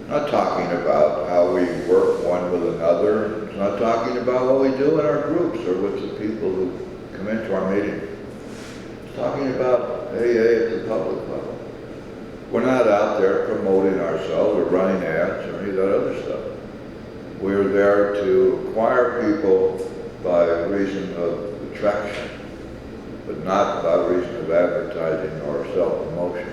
[SPEAKER 1] Not talking about how we work one with another. It's not talking about what we do in our groups or with the people who come into our meeting. It's talking about AA at the public level. We're not out there promoting ourselves or running ads or any of that other stuff. We're there to acquire people by reason of attraction, but not by reason of advertising or self-promotion.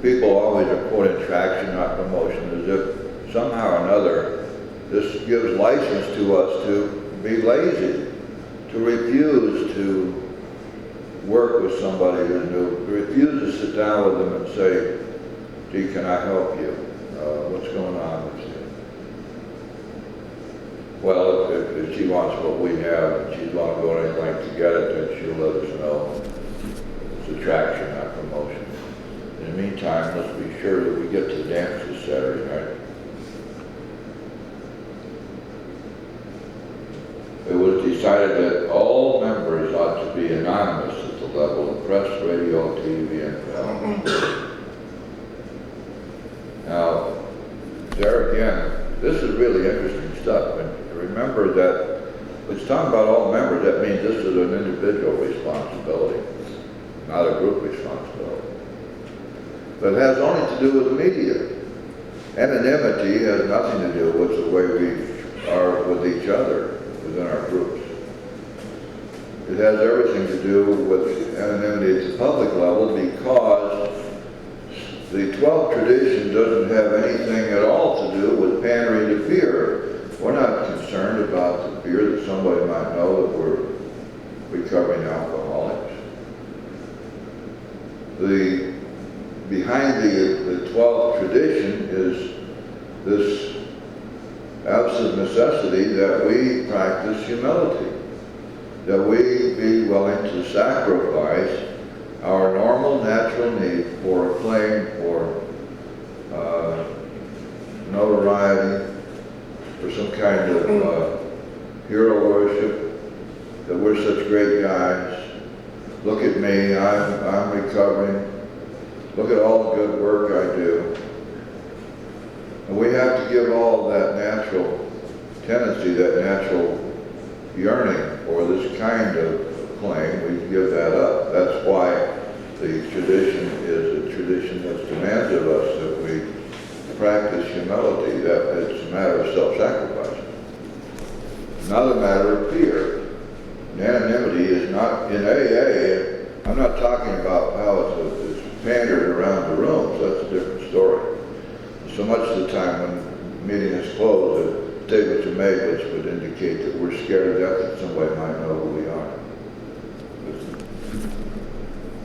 [SPEAKER 1] People always are quoting attraction, not promotion, as if somehow or another this gives license to us to be lazy, to refuse to work with somebody who's new, to refuse to sit down with them and say, gee, can I help you? What's going on with you? Well, if she wants what we have and she's willing to go any length to get it, then she'll let us know. It's attraction, not promotion. In the meantime, let's be sure that we get to the dance this Saturday night. It was decided that all members ought to be anonymous at the level of press, radio, TV, and film. Now, there again, this is really interesting stuff. And remember that it's talking about all members. That means this is an individual responsibility, not a group responsibility. But it has only to do with the media. Anonymity has nothing to do with the way we are with each other within our groups. It has everything to do with anonymity at the public level because the 12th tradition doesn't have anything at all to do with pandering to fear. We're not concerned about the fear that somebody might know that we're recovering alcoholics. Behind the 12th tradition is this absolute necessity that we practice humility, that we be willing to sacrifice our normal, natural need for acclaim, for notoriety, for some kind of hero worship, that we're such great guys. Look at me, I'm recovering. Look at all the good work I do. And we have to give all that natural tendency, that natural yearning for this kind of claim, we give that up. That's why the tradition is a tradition that's demanded of us that we practice humility, that it's a matter of self-sacrifice, not a matter of fear. Anonymity is not, in AA, I'm not talking about how it's pandered around the rooms, that's a different story. So much of the time when the meeting is closed, a statements are made which would indicate that we're scared to death that somebody might know who we are.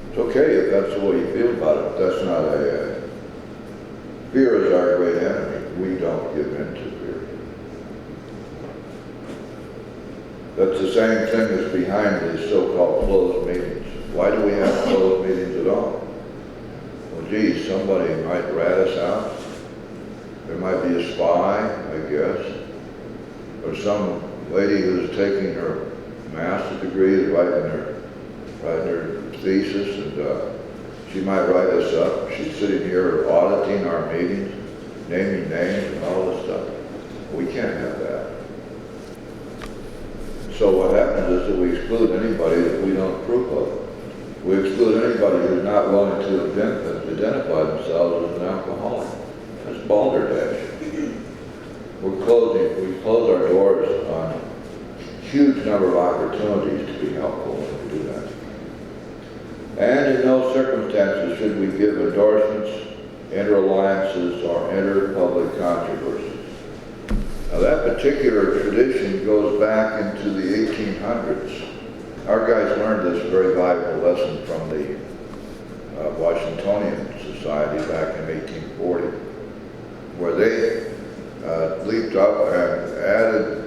[SPEAKER 1] It's okay if that's the way you feel about it, but that's not AA. Fear is our great enemy. We don't give in to fear. That's the same thing that's behind these so-called closed meetings. Why do we have closed meetings at all? Well, geez, somebody might rat us out. There might be a spy, I guess, or some lady who's taking her master's degree, writing her thesis, and she might write us up. She's sitting here auditing our meetings, naming names and all this stuff. We can't have that. So what happens is that we exclude anybody that we don't approve of. We exclude anybody who's not willing to identify themselves as an alcoholic. That's balderdash. We close our doors on a huge number of opportunities to be helpful when we do that. And in no circumstances should we give endorsements, enter alliances, or enter public controversies. Now that particular tradition goes back into the 1800s. Our guys learned this very valuable lesson from the Washingtonian Society back in 1840, where they leaped up and added,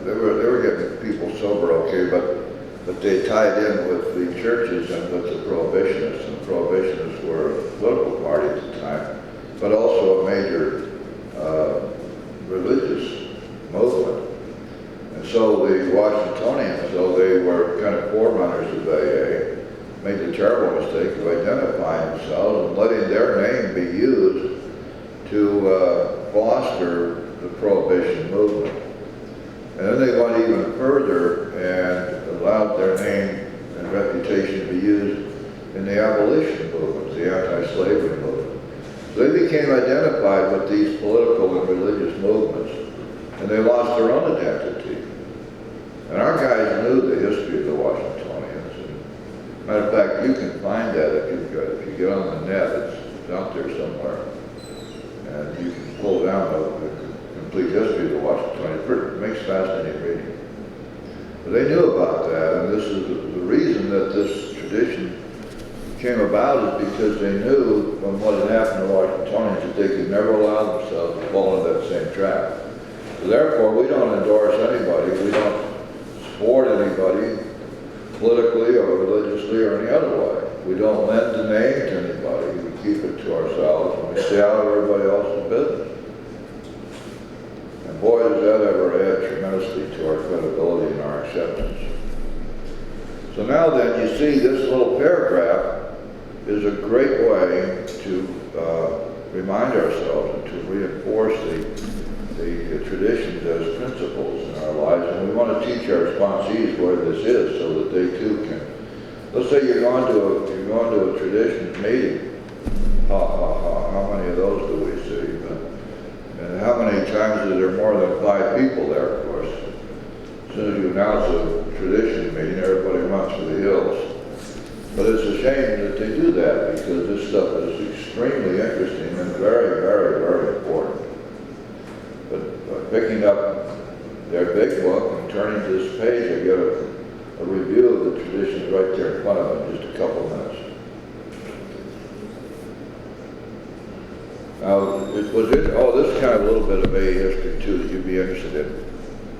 [SPEAKER 1] they were getting people sober okay, but they tied in with the churches and with the prohibitionists, and the prohibitionists were a political party at the time, but also a major religious movement. And so the Washingtonians, though they were kind of forerunners of AA, made the terrible mistake of identifying themselves and letting their name be used to foster the prohibition movement. And then they went even further and allowed their name and reputation to be used in the abolition movement, the anti-slavery movement. So they became identified with these political and religious movements, and they lost their own identity. And our guys knew the history of the Washingtonians. And matter of fact, you can find that if you get on the net. It's out there somewhere. And you can pull down the complete history of the Washingtonians. It makes fascinating reading. But they knew about that, and this is the reason that this tradition came about is because they knew from what had happened to the Washingtonians that they could never allow themselves to fall into that same trap. So therefore, we don't endorse anybody, we don't support anybody politically or religiously or any other way. We don't lend the name to anybody, we keep it to ourselves, and we stay out of everybody else's business. And boy, does that ever add tremendously to our credibility and our acceptance. So now then, you see this little paragraph is a great way to remind ourselves and to reinforce the traditions as principles in our lives. And we want to teach our sponsees where this is so that they too can. Let's say you're going to a traditions meeting. How many of those do we see? And how many times is there more than 5 people there, of course? As soon as you announce a tradition meeting, everybody runs for the hills. But it's a shame that they do that because this stuff is extremely interesting and very, very, very important. But picking up their big book and turning to this page, I get a review of the traditions right there in front of them in just a couple of minutes. Now, this is kind of a little bit of AA history too that you'd be interested in.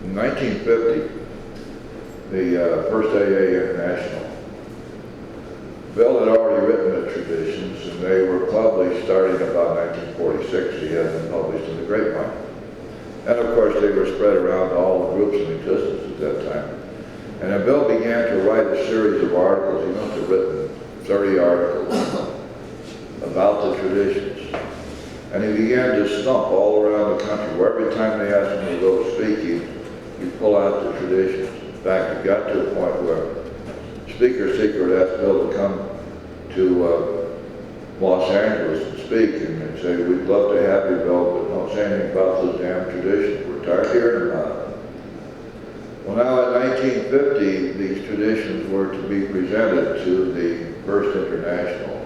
[SPEAKER 1] In 1950, the first AA International, Bill had already written the traditions, and they were published starting about 1946. He had them published in the Grapevine. And of course, they were spread around to all the groups in existence at that time. And then Bill began to write a series of articles. He must have written 30 articles about the traditions. And he began to stump all around the country, where every time they asked him to go speak, he'd pull out the traditions. In fact, it got to a point where Speaker Seeker would ask Bill to come to Los Angeles and speak, and they'd say, "We'd love to have you, Bill, but don't say anything about those damn traditions. We're tired of hearing about it." Well, now in 1950, these traditions were to be presented to the First International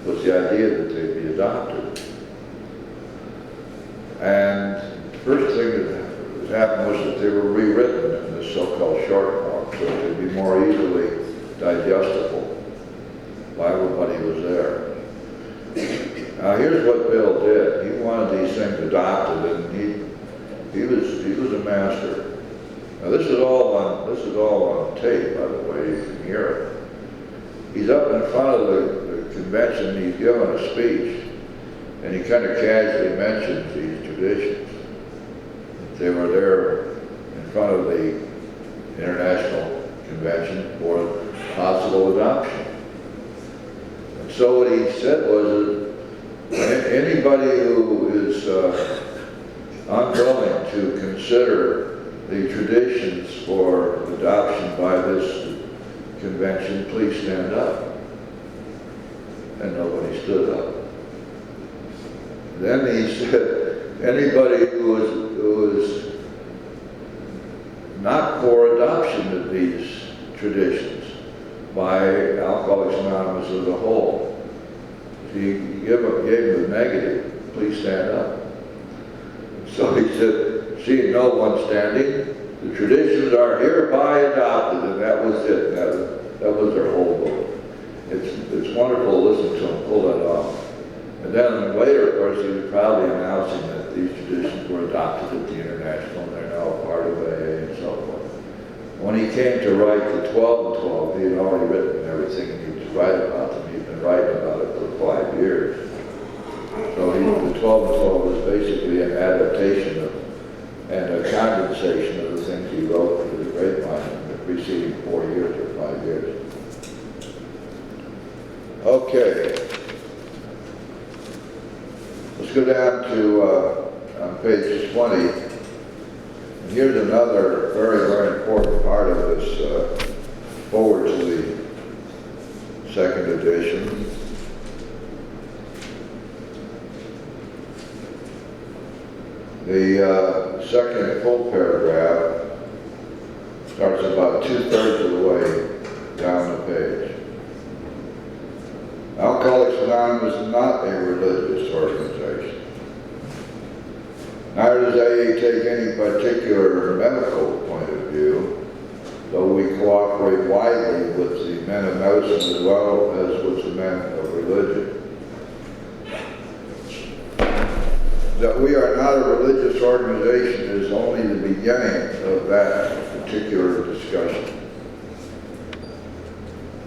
[SPEAKER 1] with the idea that they'd be adopted. And the first thing that happened was that they were rewritten in this so-called short form, so they'd be more easily digestible by everybody who was there. Now here's what Bill did. He wanted these things adopted, and he was a master. Now this is all on tape, by the way. You can hear it. He's up in front of the convention. He's giving a speech, and he kind of casually mentions these traditions. They were there in front of the International Convention for possible adoption. And so what he said was that anybody who is unwilling to consider the traditions for adoption by this convention, please stand up. And nobody stood up. Then he said, anybody who is not for adoption of these traditions by Alcoholics Anonymous as a whole, he gave him the negative, please stand up. So he said, seeing no one standing, the traditions are hereby adopted, and that was it. That was their whole book. It's wonderful to listen to him pull that off. And then later, of course, he was proudly announcing that these traditions were adopted at the International, and they're now a part of AA and so forth. When he came to write the 12 and 12, he had already written everything and he was writing about them. He'd been writing about it for 5 years. So the 12 and 12 was basically an adaptation of and a condensation of the things he wrote for the Grapevine in the preceding 4 years or 5 years. Okay. Let's go down to on page 20. And here's another very, very important part of this forward to the second edition. The second full paragraph starts about 2/3 of the way down the page. Alcoholics Anonymous is not a religious organization. Neither does AA take any particular medical point of view, though we cooperate widely with the men of medicine as well as with the men of religion. That we are not a religious organization is only the beginning of that particular discussion.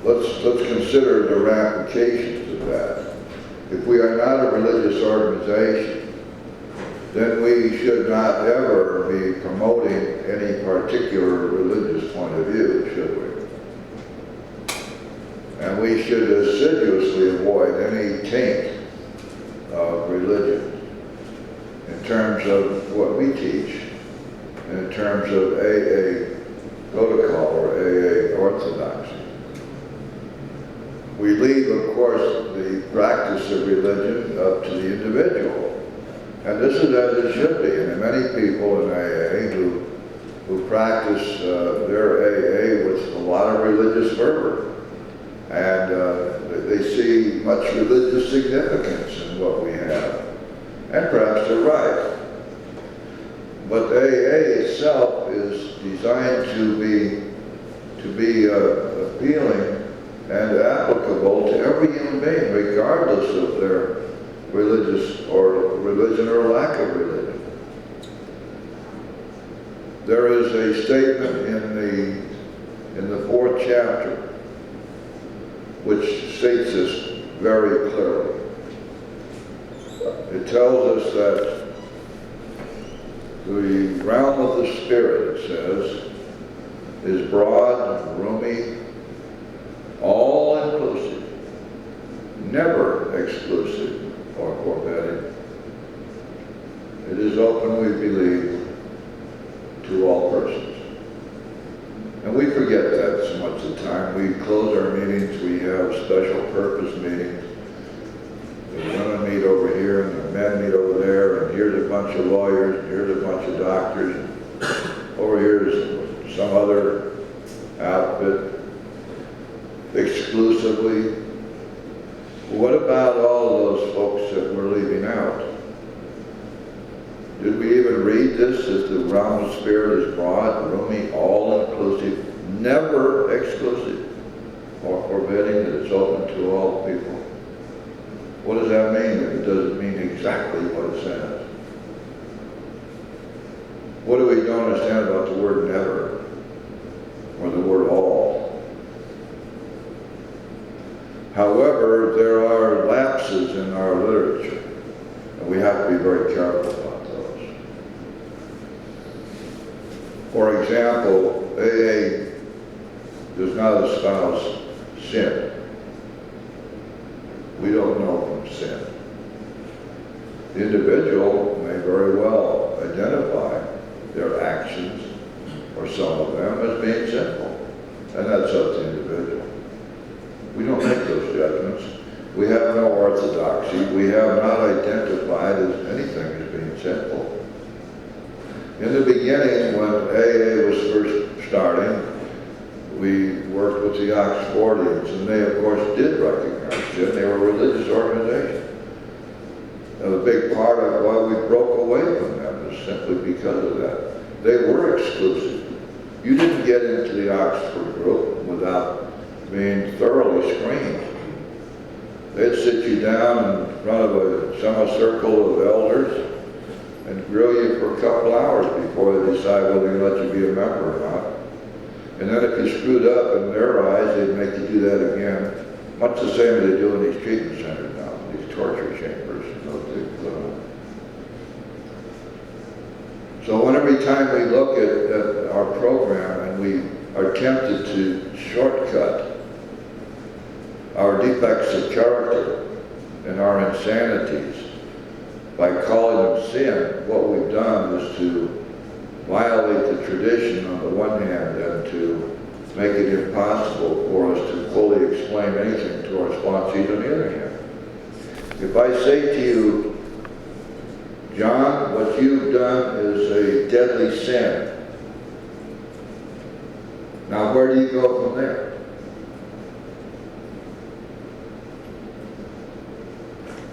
[SPEAKER 1] Let's consider the ramifications of that. If we are not a religious organization, then we should not ever be promoting any particular religious point of view, should we? And we should assiduously avoid any taint of religion in terms of what we teach, in terms of AA protocol or AA orthodoxy. We leave, of course, the practice of religion up to the individual. And this is as it should be. And many people in AA who practice their AA with a lot of religious fervor. And they see much religious significance in what we have. And perhaps they're right. But AA itself is designed to be appealing and applicable to every human being, regardless of their religion or lack of religion. There is a statement in the 4th chapter which states this very clearly. It tells us that the realm of the Spirit, it says, is broad, roomy, all-inclusive, never exclusive or forbidding. It is open, we believe, to all persons. And we forget that so much of the time. We close our meetings, we have special purpose meetings. The women meet over here and the men meet over there, and here's a bunch of lawyers, and here's a bunch of doctors, and over here is some other outfit. Exclusively. What about all of those folks that we're leaving out? Did we even read this as the realm of Spirit is broad, roomy, all-inclusive, never exclusive or forbidding, that it's open to all people? What does that mean if it doesn't mean exactly what it says? What do we don't understand about the word never or the word all? However, there are lapses in our literature, and we have to be very careful about those. For example, AA does not espouse sin. We don't know from sin. The individual may very well identify their actions or some of them, as being sinful. And that's up to the individual. We don't make those judgments. We have no orthodoxy. We have not identified as anything as being sinful. In the beginning, when AA was first starting, we worked with the Oxfordians, and they, of course, did recognize sin. They were a religious organization. And a big part of why we broke away from them is simply because of that. They were exclusive. You didn't get into the Oxford group without being thoroughly screened. They'd sit you down in front of a semicircle of elders and grill you for a couple hours before they decide whether they let you be a member or not. And then if you screwed up in their eyes, they'd make you do that again. Much the same as they do in these treatment centers now, these torture chambers. So every time we look at our program and we are tempted to shortcut our defects of character and our insanities by calling them sin, what we've done is to violate the tradition on the one hand and to make it impossible for us to fully explain anything to our sponsees on the other hand. If I say to you, John, what you've done is a deadly sin. Now, where do you go from there?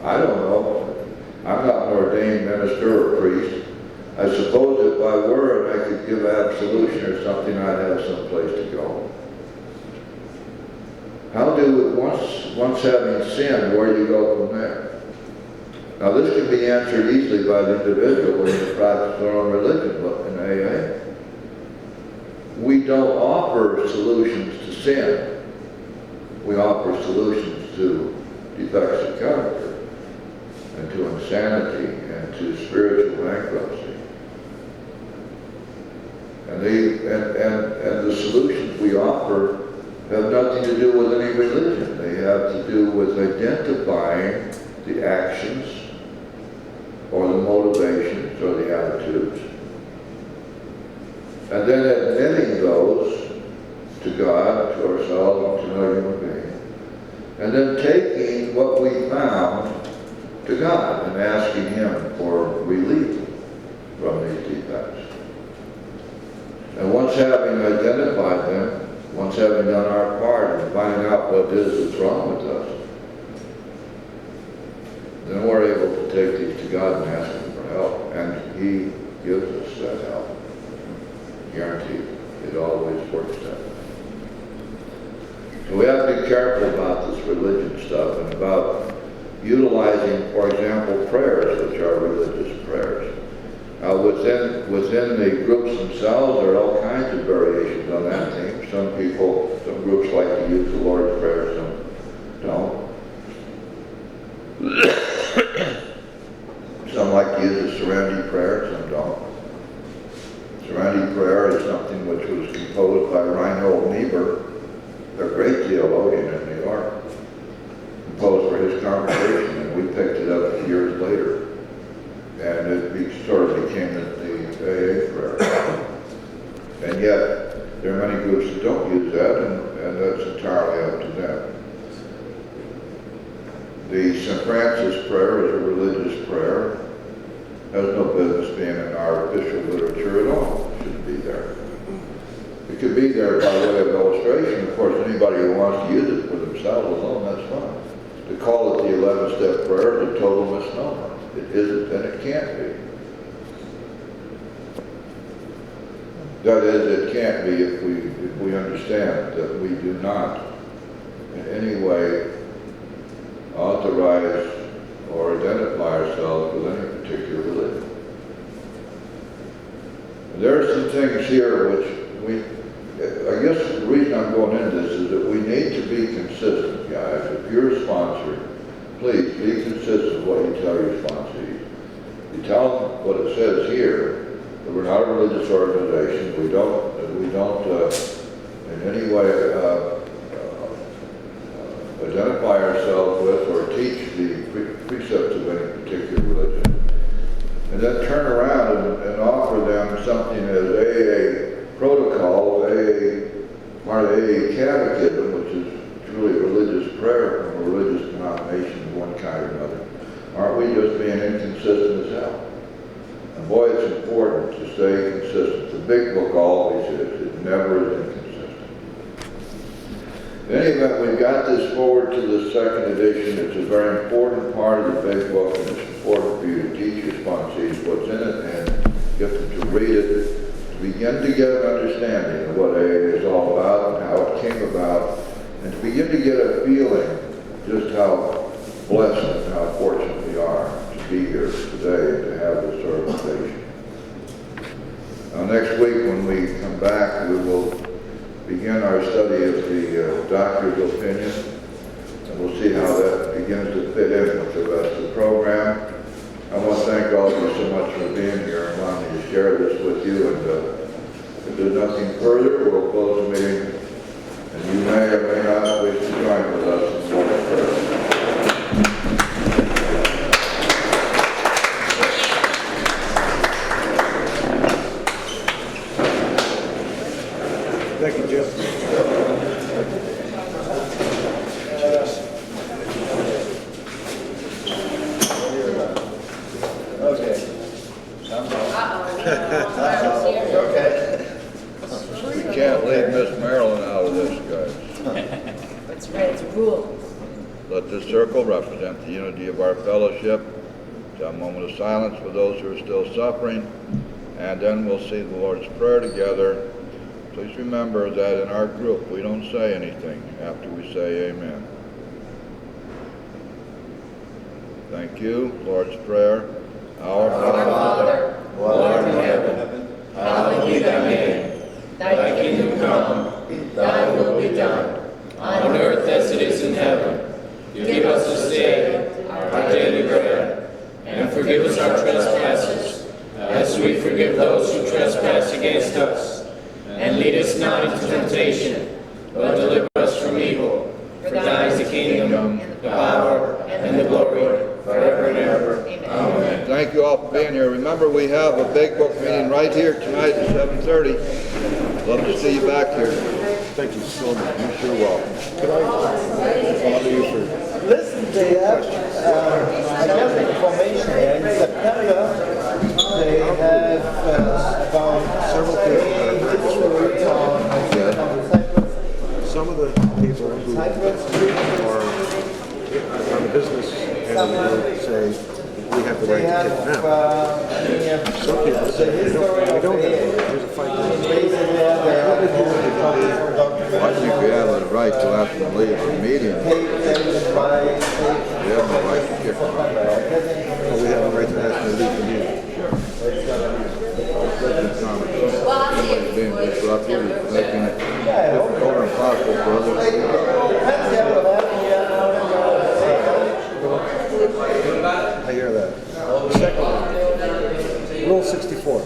[SPEAKER 1] I don't know. I'm not an ordained minister or priest. I suppose if I were and I could give absolution or something, I'd have some place to go. How do, once having sinned, where do you go from there? Now this can be answered easily by the individual when they practice their own religion, but in AA, we don't offer solutions to sin. We offer solutions to defects of character, and to insanity, and to spiritual bankruptcy. And the solutions we offer have nothing to do with any religion. They have to do with identifying the actions or the motivations or the attitudes, and then admitting those to God, to ourselves, and to another human being, and then taking what we found to God and asking Him for relief from these defects. And once having identified them, once having done our part in finding out what it is that's wrong with us, then we're able to take these to God and ask Him for help. And He gives us that help. Guaranteed. It always works that way. So we have to be careful about this religion stuff and about utilizing, for example, prayers, which are religious prayers. Within the groups themselves, there are all kinds of variations on that theme. Some groups like to use the Lord's Prayer, some don't. Some like to use the Serenity Prayer, some don't. Serenity Prayer is something which was composed by Reinhold Niebuhr, a great theologian in New York, composed for his congregation, and we picked it up years later. And it sort of became the AA prayer. And yet, there are many groups that don't use that, and that's entirely up to them. The St. Francis prayer is a religious prayer. Has no business being in our official literature at all. It shouldn't be there. It could be there by way of illustration. Of course, anybody who wants to use it for themselves alone, that's fine. To call it the 11-step prayer is a total misnomer. It isn't, and it can't be. That is, it can't be if we understand that we do not in any way authorize or identify ourselves with any particular religion. There are some things here which I guess the reason I'm going into this is that we need to be consistent, guys. If you're a sponsor, please be consistent with what you tell your sponsees. You tell them what it says here, that we're not a religious organization. We don't in any way identify ourselves with or teach the precepts of any particular religion. And then turn around and offer them something as AA aren't we just being inconsistent as hell? And boy, it's important to stay consistent. The big book always is. It never is inconsistent. In any event, we've got this forward to the second edition. It's a very important part of the big book, and it's important for you to teach your sponsees what's in it and get them to read it, to begin to get an understanding of what AA is all about and how it came about, and to begin to get a feeling just how blessed and how fortunate we are to be here today and to have this organization. Now, next week when we come back, we will begin our study of the doctor's opinion, and we'll see how that begins to fit in with the rest of the program. I want to thank all of you so much for being here and allowing me to share this with you. And if there's nothing further, we'll close the meeting, and you may or may not wish to join with us in morning prayer.
[SPEAKER 2] Thank you, Jim.
[SPEAKER 1] We can't leave Miss Marilyn out of this, guys.
[SPEAKER 3] That's right, it's a rule.
[SPEAKER 1] Let this circle represent the unity of our fellowship. A moment of silence for those who are still suffering, and then we'll say the Lord's Prayer together. Please remember that in our group we don't say anything after we say amen. Thank you. Lord's Prayer. Our
[SPEAKER 4] Father, who art in heaven, hallowed be thy name. Thy kingdom come, thy will be done, on earth as it is in heaven. Give us this day our daily bread, and forgive us our trespasses, as we forgive those who trespass against us. And lead us not into temptation, but deliver us from evil. For thine is the kingdom, the power, and the glory, forever and ever. Amen.
[SPEAKER 1] Thank you all for being here. Remember, we have a big book meeting right here tonight at 7:30. Love to see you back here.
[SPEAKER 2] Thank you so much.
[SPEAKER 1] You're sure welcome.
[SPEAKER 2] Could I bother you for
[SPEAKER 5] Listen, they have another information here. In September, they have found
[SPEAKER 2] several people that are very
[SPEAKER 5] history on Cyprus.
[SPEAKER 2] some of the people who are on the business end of the road say we have the right to kick them out. Some people say we don't have the right. There's a fight going
[SPEAKER 1] I think we have the right to have them leave the meeting. We have no right to kick them out.
[SPEAKER 2] But we have the right to ask them to leave the meeting.
[SPEAKER 1] Being disruptive is making it difficult or impossible for others to do.
[SPEAKER 2] I hear that. Second one, Rule 64. I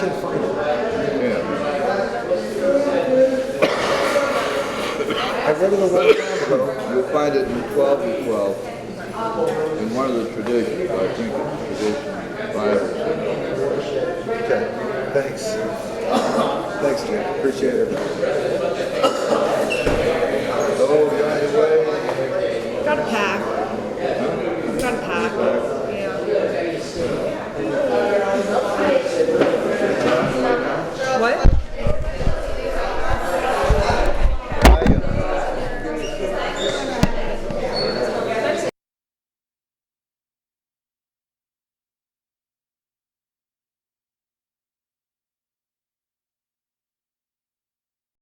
[SPEAKER 2] can't find it. I read it a long time ago.
[SPEAKER 1] You'll find it in 12 to 12 in one of the traditions. I think it's tradition 5 or 6.
[SPEAKER 2] Okay, thanks. Thanks, Jim. Appreciate it.